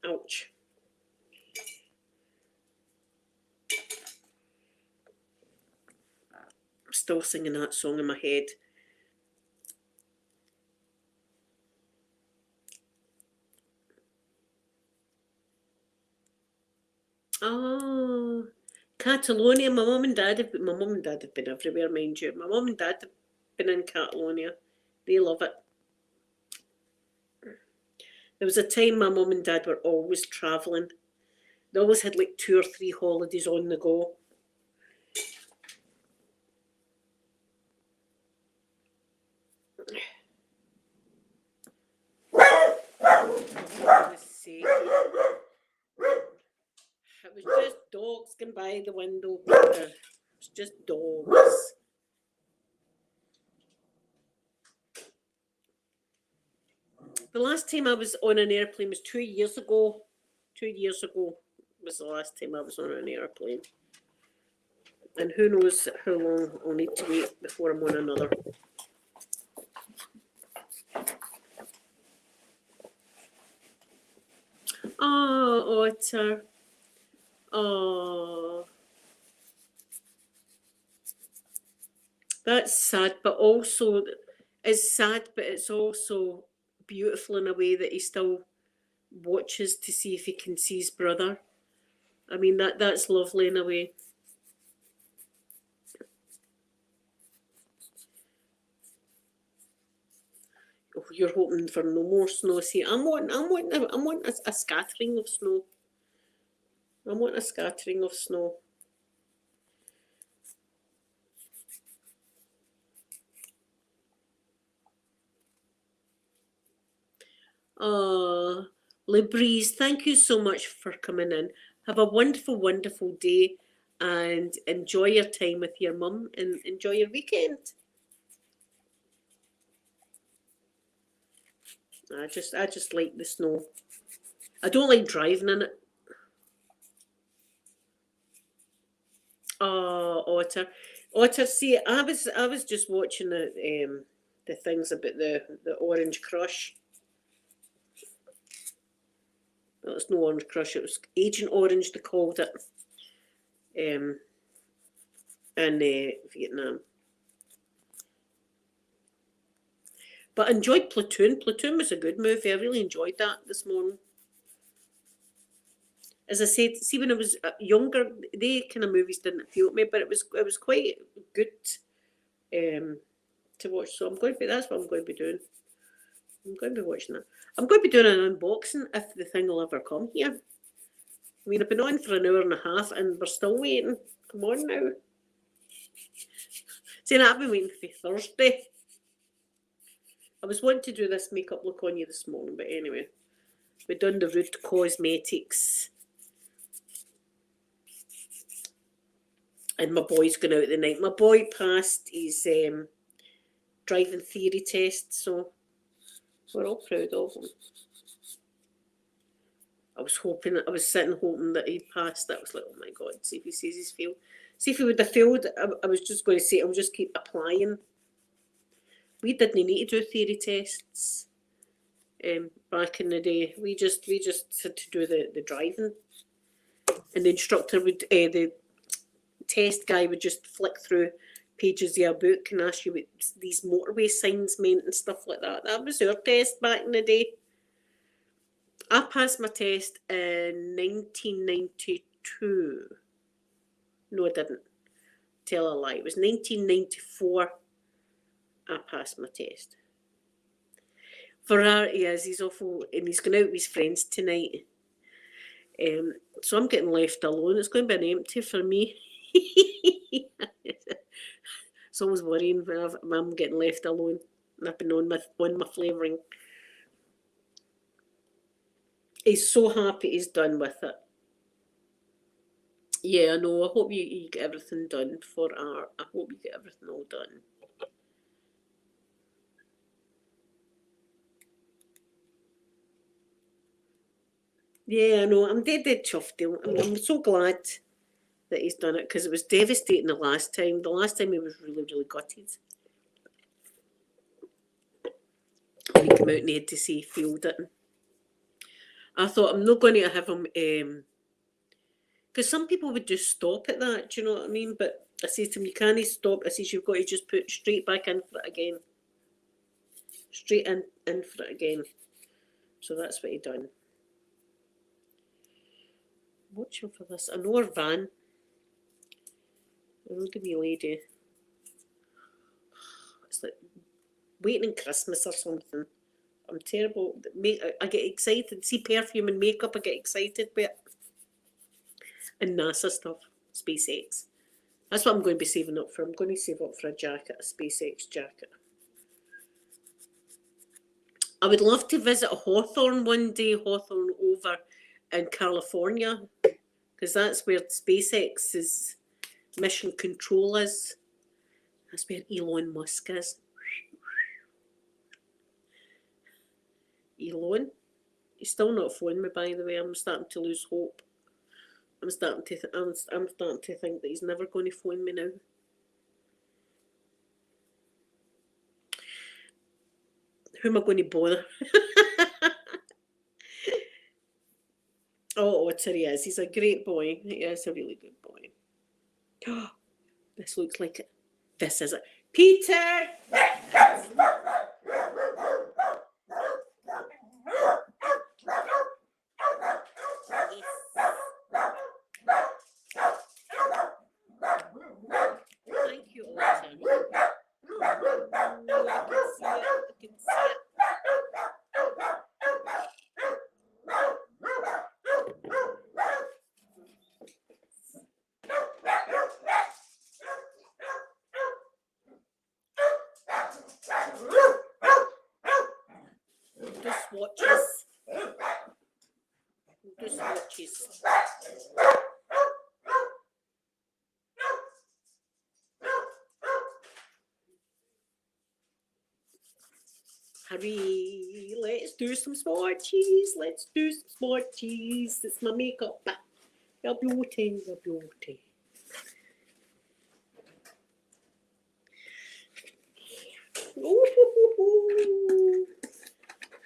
Ouch. Still singing that song in my head. Oh, Catalonia. My mum and dad have been everywhere, mind you. My mum and dad have been in Catalonia. They love it. There was a time my mum and dad were always travelling. They always had like 2 or 3 holidays on the go. It was just dogs going by the window, Peter. It was just dogs. The last time I was on an airplane was 2 years ago. 2 years ago was the last time I was on an airplane. And who knows how long I'll need to wait before I'm on another. Oh, Otter. Oh. That's sad, but also it's sad, but it's also beautiful in a way that he still watches to see if he can see his brother. I mean, that's lovely in a way. Oh, you're hoping for no more snow. See, I'm wanting a scattering of snow. I want a scattering of snow. Libreeze, thank you so much for coming in. Have a wonderful, wonderful day and enjoy your time with your mum and enjoy your weekend. I just like the snow. I don't like driving in it. Oh, Otter. See, I was just watching the things about the Orange Crush. Well, it's no Orange Crush. It was Agent Orange. They called it. In Vietnam. But I enjoyed Platoon. Platoon was a good movie. I really enjoyed that this morning. As I said, see, when I was younger, they kind of movies didn't appeal to me, but it was quite good to watch. So that's what I'm going to be doing. I'm going to be watching that. I'm going to be doing an unboxing if the thing will ever come here. I mean, I've been on for an hour and a half and we're still waiting. Come on now. See, I've been waiting for Thursday. I was wanting to do this makeup look on you this morning, but anyway. We've done the Root Cosmetics. And my boy's going out the night. My boy passed his driving theory test, so we're all proud of him. I was sitting hoping that he'd passed. That was like, oh my God, see if he says he's failed. See if he would have failed, I was just going to say, I'll just keep applying. We didn't need to do theory tests back in the day. We just had to do the driving. And the instructor would, the test guy would just flick through pages of a book and ask you what these motorway signs meant and stuff like that. That was our test back in the day. I passed my test in 1992. No, I didn't. Tell a lie. It was 1994 I passed my test. He's awful, and he's going out with his friends tonight. So I'm getting left alone. It's going to be an empty for me. It's always worrying when I'm getting left alone. And I've been on my flavouring. He's so happy he's done with it. Yeah, I know. I hope you get everything done for art. I hope you get everything all done. Yeah, I know. I'm dead chuffed. I'm so glad that he's done it because it was devastating the last time. The last time he was really, really gutted. When he came out and he had to say he failed it. I thought, I'm not going to have him... because some people would just stop at that, do you know what I mean? But I says to him, you can't stop. I says, you've got to just put straight back in for it again. Straight in for it again. So that's what he done. Watching for this. I know her van. I know the wee lady. It's like waiting in Christmas or something. I'm terrible. I get excited. See perfume and makeup, I get excited with it. And NASA stuff. SpaceX. That's what I'm going to be saving up for. I'm going to save up for a jacket, a SpaceX jacket. I would love to visit Hawthorne one day, Hawthorne over in California, because that's where SpaceX's mission control is. That's where Elon Musk is. Elon? He's still not phoning me, by the way. I'm starting to lose hope. I'm starting to think that he's never going to phone me now. Who am I going to bother? Oh, Otter he is. He's a great boy. He is a really good boy. Oh, this looks like it. This is it. Peter! Thank you, Otter. I can see it. Swatches. We'll do swatches. Hurry, let's do some swatches. Let's do some swatches. It's my makeup. Your beauty, your beauty. Ooh.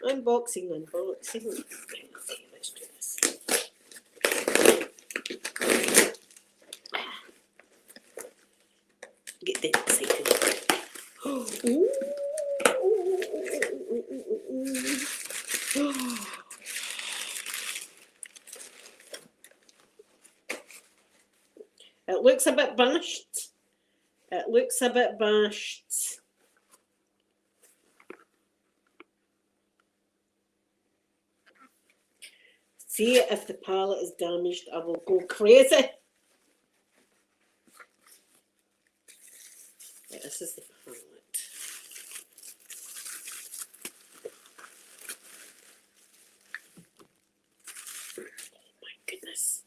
Unboxing. Okay, let's do this. Get that excited. Ooh. It looks a bit bashed. See, if the palette is damaged, I will go crazy. Yeah, this is the palette. Oh my goodness.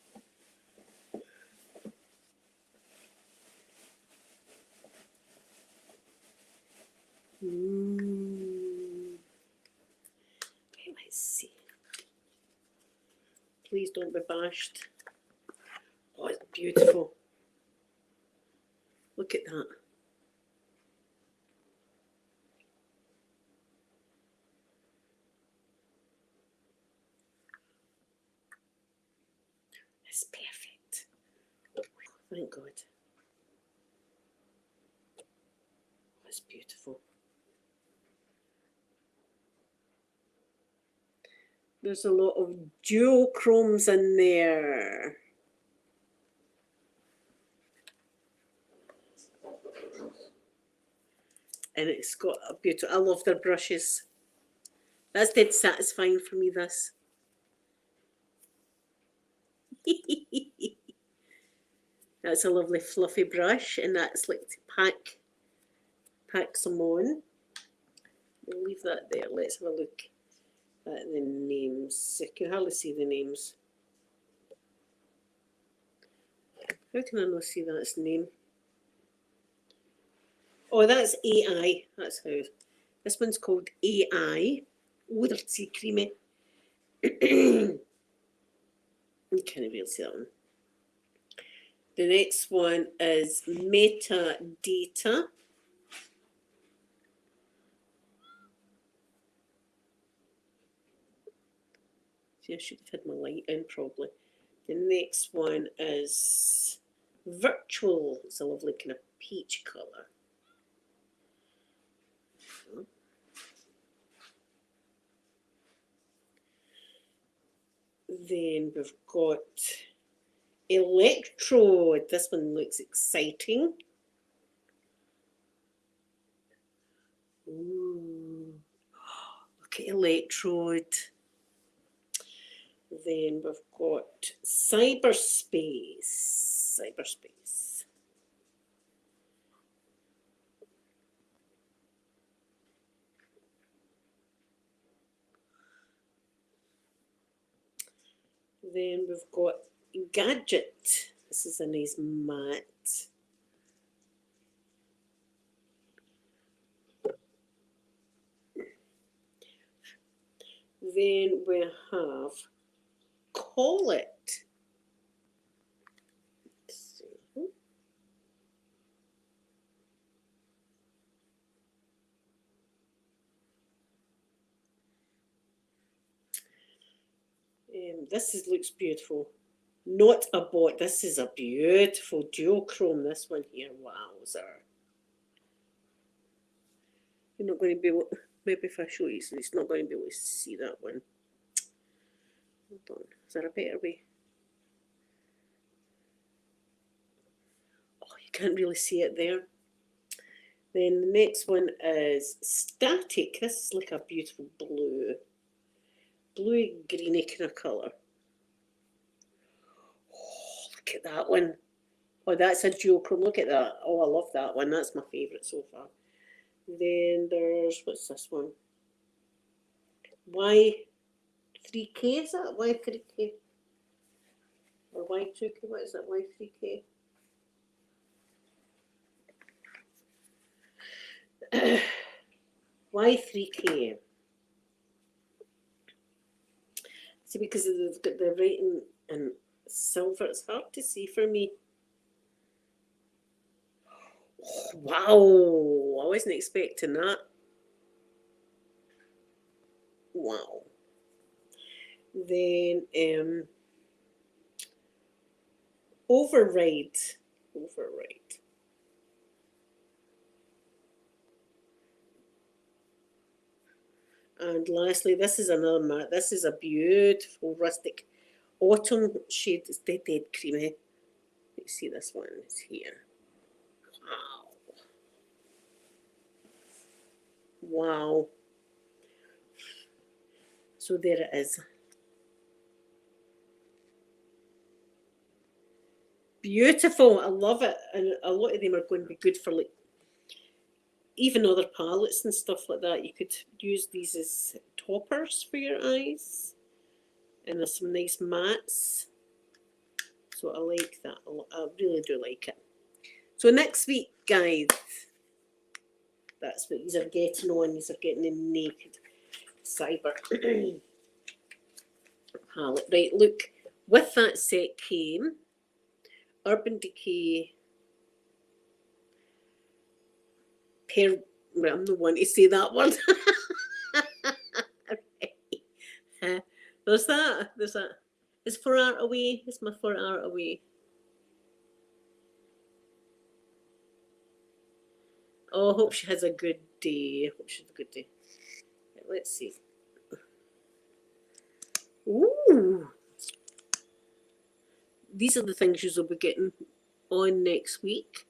Okay, let's see. Please don't be bashed. Oh, it's beautiful. Look at that. It's perfect. Thank God. It's beautiful. There's a lot of duochromes in there. And it's got a beautiful, I love their brushes. That's dead satisfying for me, this. That's a lovely fluffy brush, and that's like to pack some on. We'll leave that there. Let's have a look at the names. I can hardly see the names. How can I not see that's the name? Oh, that's AI. That's how. This one's called AI. Oh, that's creamy. You can't really see that one. The next one is metadata. See, I should have had my light in probably. The next one is Virtual. It's a lovely kind of peach colour. Then we've got Electrode. This one looks exciting. Ooh, look at Electrode. Then we've got Cyberspace. Cyberspace. Then we've got Gadget. This is a nice matte. Then we have Call It. Let's see. This looks beautiful. Not a bot. This is a beautiful duochrome. This one here. Wowzer. You're not going to be able. Maybe if I show you, so it's not going to be able to see that one. Hold on. Is there a better way? Oh, you can't really see it there. Then the next one is Static. This is like a beautiful blue. Bluey greeny kind of colour. Oh, look at that one. Oh, that's a duochrome. Look at that. Oh, I love that one. That's my favourite so far. Then there's, what's this one? Y3K, is that? Y3K? Or Y2K? What is that? Y3K? Y3K. See, because they've got the writing in silver, it's hard to see for me. Oh, wow, I wasn't expecting that. Wow. Then Override. And lastly, this is another matte. This is a beautiful rustic autumn shade. It's dead creamy. Let's see this one. It's here. Wow. So there it is. Beautiful. I love it. And a lot of them are going to be good for like even other palettes and stuff like that. You could use these as toppers for your eyes. And there's some nice mattes. So I like that. I really do like it. So next week, guys, that's what these are getting on. These are getting in Naked Cyber palette. Right, look, with that set came Urban Decay well, I'm the one to say that one. Right. There's that. Is 4 hour away? Is my 4 hour away? Oh, I hope she has a good day. Let's see. Ooh. These are the things you'll be getting on next week.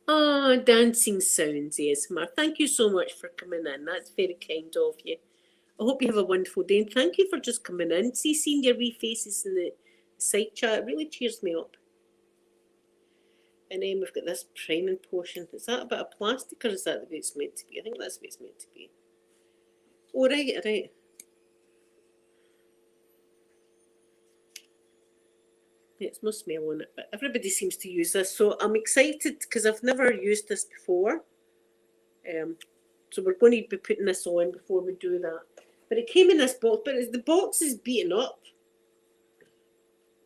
Oh, Dancing Sounds ASMR. Thank you so much for coming in. That's very kind of you. I hope you have a wonderful day. And thank you for just coming in. Seeing your wee faces in the side chat, it really cheers me up. And then we've got this priming potion. Is that a bit of plastic or is that the way it's meant to be? I think that's the way it's meant to be. Oh, right. It's no smell on it, but everybody seems to use this. So I'm excited because I've never used this before. So we're going to be putting this on before we do that. But it came in this box, but the box is beaten up.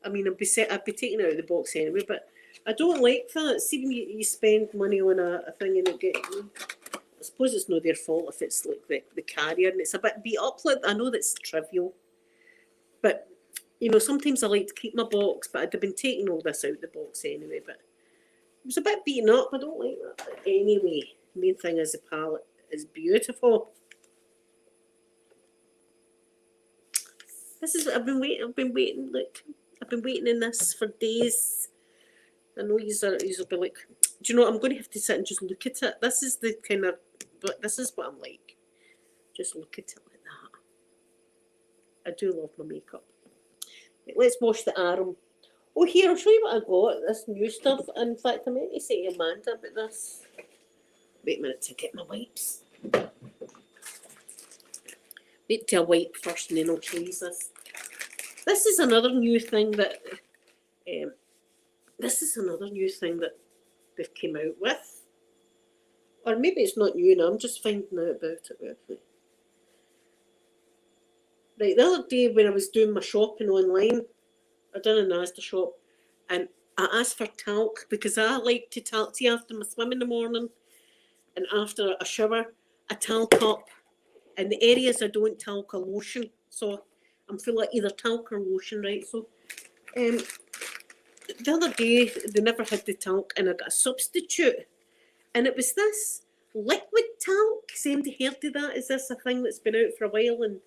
I mean, I'd be taking it out of the box anyway, but I don't like that. See, when you spend money on a thing and it get, I suppose it's not their fault if it's like the carrier and it's a bit beat up. Like, I know that's trivial, but you know, sometimes I like to keep my box, but I'd have been taking all this out of the box anyway. But it was a bit beaten up. I don't like that. But anyway, the main thing is the palette is beautiful. This is I've been waiting. Look, I've been waiting in this for days. I know you'll be like, do you know what? I'm going to have to sit and just look at it. This is the kind of, but this is what I'm like. Just look at it like that. I do love my makeup. Right, let's wash the arm. Oh, here, I'll show you what I got. This new stuff. In fact, I meant to say to Amanda about this. Wait a minute to get my wipes. Wait till I wipe first and then I'll show you this. This is another new thing that they've came out with. Or maybe it's not new and I'm just finding out about it. Right, the other day when I was doing my shopping online, I done an Asda shop and I asked for talc because I like to talc. See, after my swim in the morning and after a shower, I talc up. In the areas I don't talc, a lotion. So I'm full of either talc or lotion, right? So the other day they never had the talc and I got a substitute. And it was this liquid talc. Has anybody heard of that? Is this a thing that's been out for a while and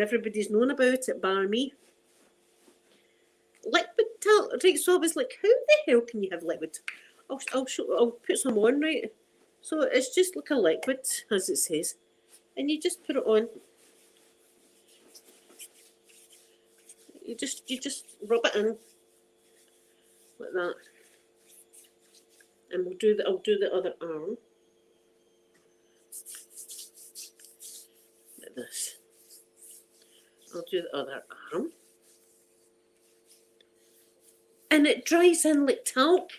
everybody's known about it, bar me? Liquid talc, right? So I was like, how the hell can you have liquid? I'll put some on, right? So it's just like a liquid, as it says, and you just put it on. You just rub it in like that, and I'll do the other arm like this. I'll do the other arm. And it dries in like talc.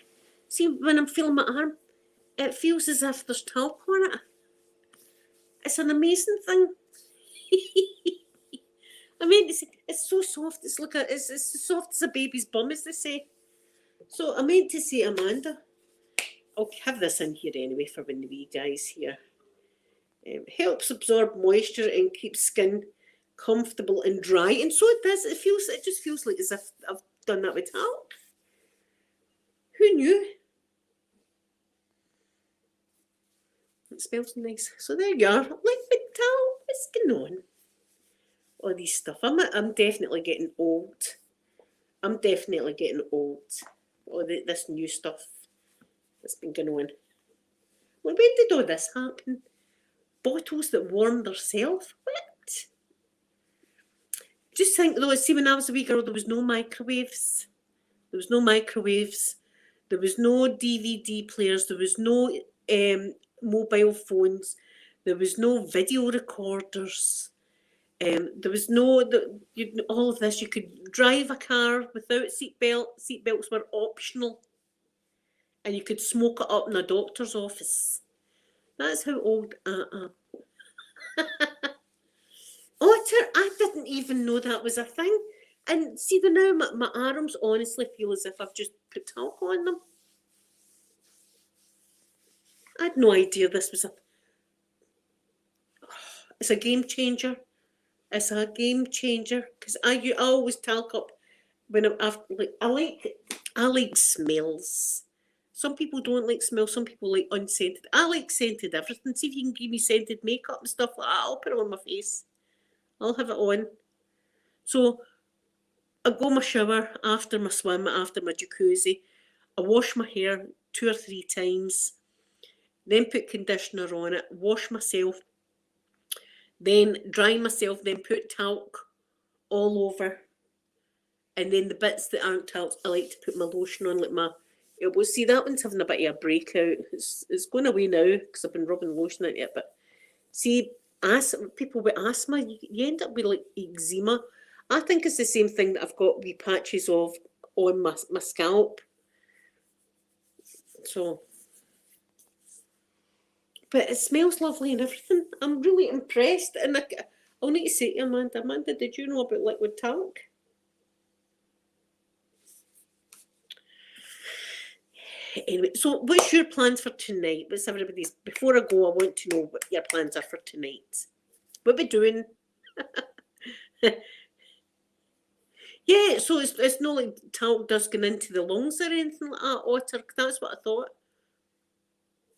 See, when I'm feeling my arm, it feels as if there's talc on it. It's an amazing thing. I mean, it's so soft. It's like it's as soft as a baby's bum, as they say. So I meant to say, Amanda, I'll have this in here anyway for when the wee guy's here. Helps absorb moisture and keeps skin comfortable and dry, and so it does. It just feels like as if I've done that with talc. Who knew? It smells nice. So there you are. Liquid talc. What's going on? All these stuff. I'm definitely getting old. I'm definitely getting old. All this new stuff that's been going on. Well, when did all this happen? Bottles that warm themselves? What? Just think though, see, when I was a wee girl, there was no microwaves. There was no microwaves. There was no DVD players. There was no mobile phones. There was no video recorders. There was no all of this. You could drive a car without seatbelt. Seatbelts were optional, and you could smoke it up in a doctor's office. That's how old I am. Otter, I didn't even know that was a thing. And see, now my arms honestly feel as if I've just put talc on them. I had no idea this was it's a game changer. It's a game changer because I always talc up when I like smells. Some people don't like smells. Some people like unscented. I like scented everything. See if you can give me scented makeup and stuff like that. I'll put it on my face. I'll have it on. So I go my shower after my swim, after my jacuzzi. I wash my hair 2 or 3 times. Then put conditioner on it. Wash myself. Then dry myself. Then put talc all over. And then the bits that aren't talc, I like to put my lotion on, like my elbows. See, that one's having a bit of a breakout. It's going away now because I've been rubbing lotion in it. But see, people with asthma, you end up with like eczema. I think it's the same thing that I've got wee patches of on my scalp. So, but it smells lovely and everything. I'm really impressed. And I'll need to say to Amanda, did you know about liquid talc? Anyway, so what's your plans for tonight? What's everybody's? Before I go, I want to know what your plans are for tonight. What we doing? Yeah, so it's not like talc dust going into the lungs or anything like that, Otter. That's what I thought.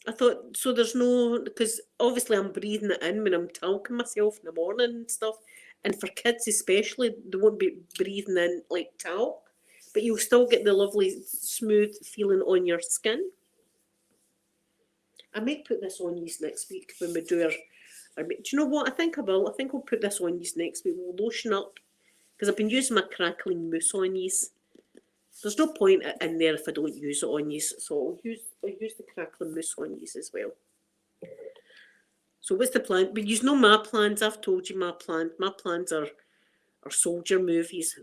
I thought, so there's no, because obviously I'm breathing it in when I'm talking myself in the morning and stuff. And for kids especially, they won't be breathing in like talc, but you'll still get the lovely smooth feeling on your skin. I might put this on you next week when we do our, do you know what? I think I will. I think I'll put this on you next week. We'll lotion up, because I've been using my crackling mousse on yous. There's no point in there if I don't use it on yous, so I'll use the crackling mousse on yous as well. So what's the plan? But you know my plans. I've told you my plans. My plans are soldier movies.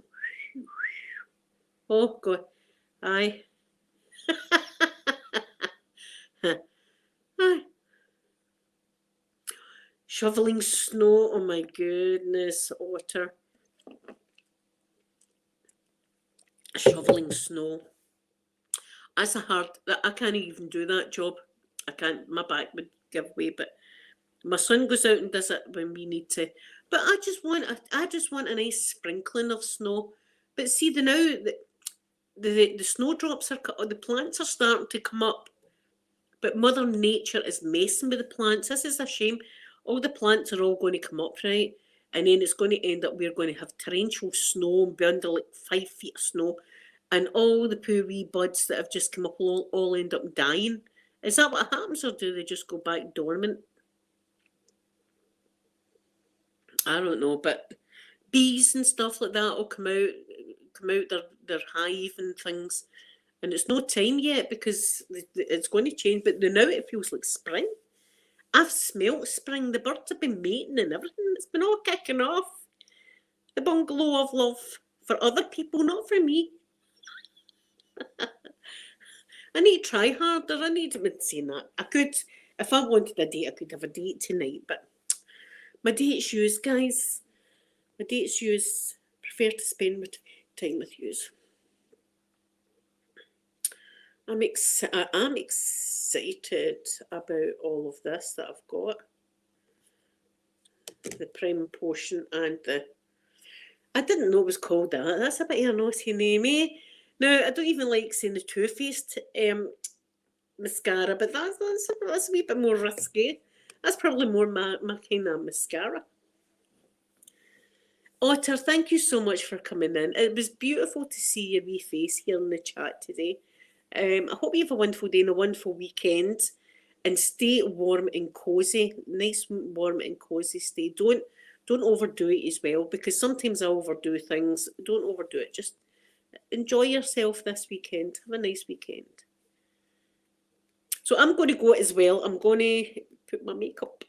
Oh God, aye. Aye. Shoveling snow. Oh my goodness, Otter. Shoveling snow. That's a hard. I can't even do that job. I can't. My back would give way. But my son goes out and does it when we need to. But I just want a nice sprinkling of snow. But see, the snowdrops the plants are starting to come up. But Mother Nature is messing with the plants. This is a shame. All the plants are all going to come up, right? And then it's going to end up, we're going to have torrential snow and be under like 5 feet of snow. And all the poor wee buds that have just come up all end up dying. Is that what happens, or do they just go back dormant? I don't know, but bees and stuff like that will come out their hive and things. And it's no time yet because it's going to change. But now it feels like spring. I've smelt spring. The birds have been mating and everything. It's been all kicking off. The bungalow of love for other people, not for me. I need to try harder. I need to be saying that. I could, if I wanted a date, I could have a date tonight. But my date's yous, guys. My date's yous. Prefer to spend time with yous. I'm excited about all of this that I've got. The prime potion and the... I didn't know it was called that. That's a bit of a naughty name, eh? Now, I don't even like saying the Too Faced mascara, but that's a wee bit more risky. That's probably more my kind of mascara. Otter, thank you so much for coming in. It was beautiful to see your wee face here in the chat today. I hope you have a wonderful day and a wonderful weekend, and stay warm and cosy. Nice, warm and cosy stay. Don't overdo it as well, because sometimes I overdo things. Don't overdo it. Just enjoy yourself this weekend. Have a nice weekend. So I'm going to go as well. I'm going to put my makeup.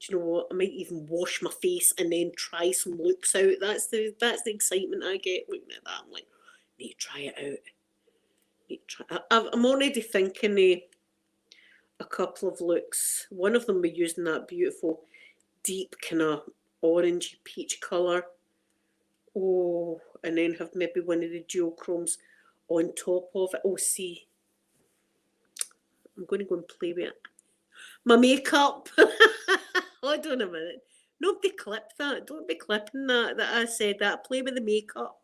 Do you know what? I might even wash my face and then try some looks out. That's the excitement I get looking at that. I'm like, I need to try it out. I'm already thinking a couple of looks. One of them we're using that beautiful deep kind of orangey peach colour. Oh, and then have maybe one of the duochromes on top of it. Oh, see. I'm going to go and play with it. My makeup. Hold on a minute. Nobody clip that. Don't be clipping that I said that. Play with the makeup.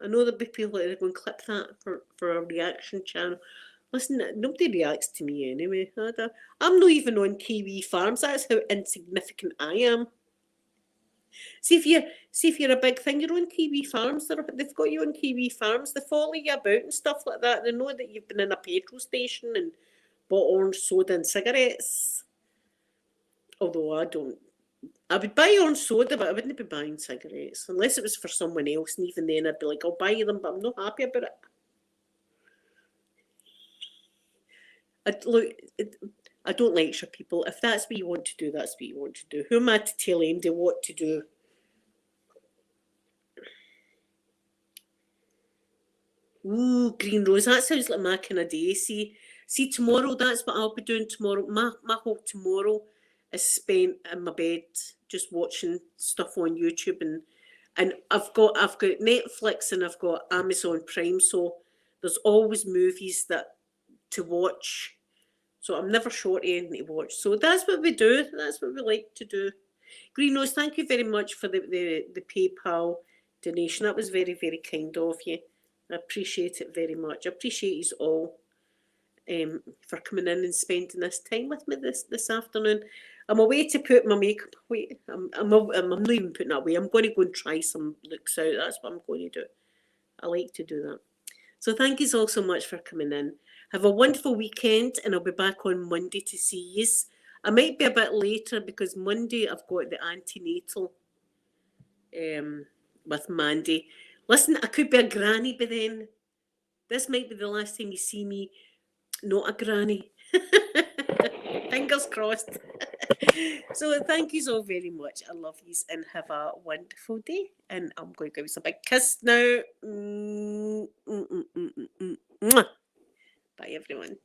I know there'll be people that are going to clip that for a reaction channel. Listen, nobody reacts to me anyway. I'm not even on Kiwi Farms. That's how insignificant I am. See if you're a big thing, you're on Kiwi Farms. They've got you on Kiwi Farms. They follow you about and stuff like that. They know that you've been in a petrol station and bought orange soda and cigarettes. Although I would buy orange soda, but I wouldn't be buying cigarettes unless it was for someone else. And even then, I'd be like, I'll buy them, but I'm not happy about it. I don't lecture people. If that's what you want to do, that's what you want to do. Who am I to tell anybody what to do? Ooh, green rose. That sounds like my kind of day. See tomorrow, that's what I'll be doing tomorrow. My whole tomorrow is spent in my bed just watching stuff on YouTube, and I've got Netflix and I've got Amazon Prime, so There's always movies to watch. So I'm never short of anything to watch. So that's what we do. That's what we like to do. Greenos, thank you very much for the PayPal donation. That was very, very kind of you. I appreciate it very much. I appreciate you all for coming in and spending this time with me this afternoon. I'm away to put my makeup away. I'm not even putting it away. I'm going to go and try some looks out. That's what I'm going to do. I like to do that. So thank you all so much for coming in. Have a wonderful weekend, and I'll be back on Monday to see you. I might be a bit later because Monday I've got the antenatal with Mandy. Listen, I could be a granny by then. This might be the last time you see me not a granny. Fingers crossed. So thank you all very much. I love you and have a wonderful day. And I'm going to give you a big kiss now. Bye, everyone.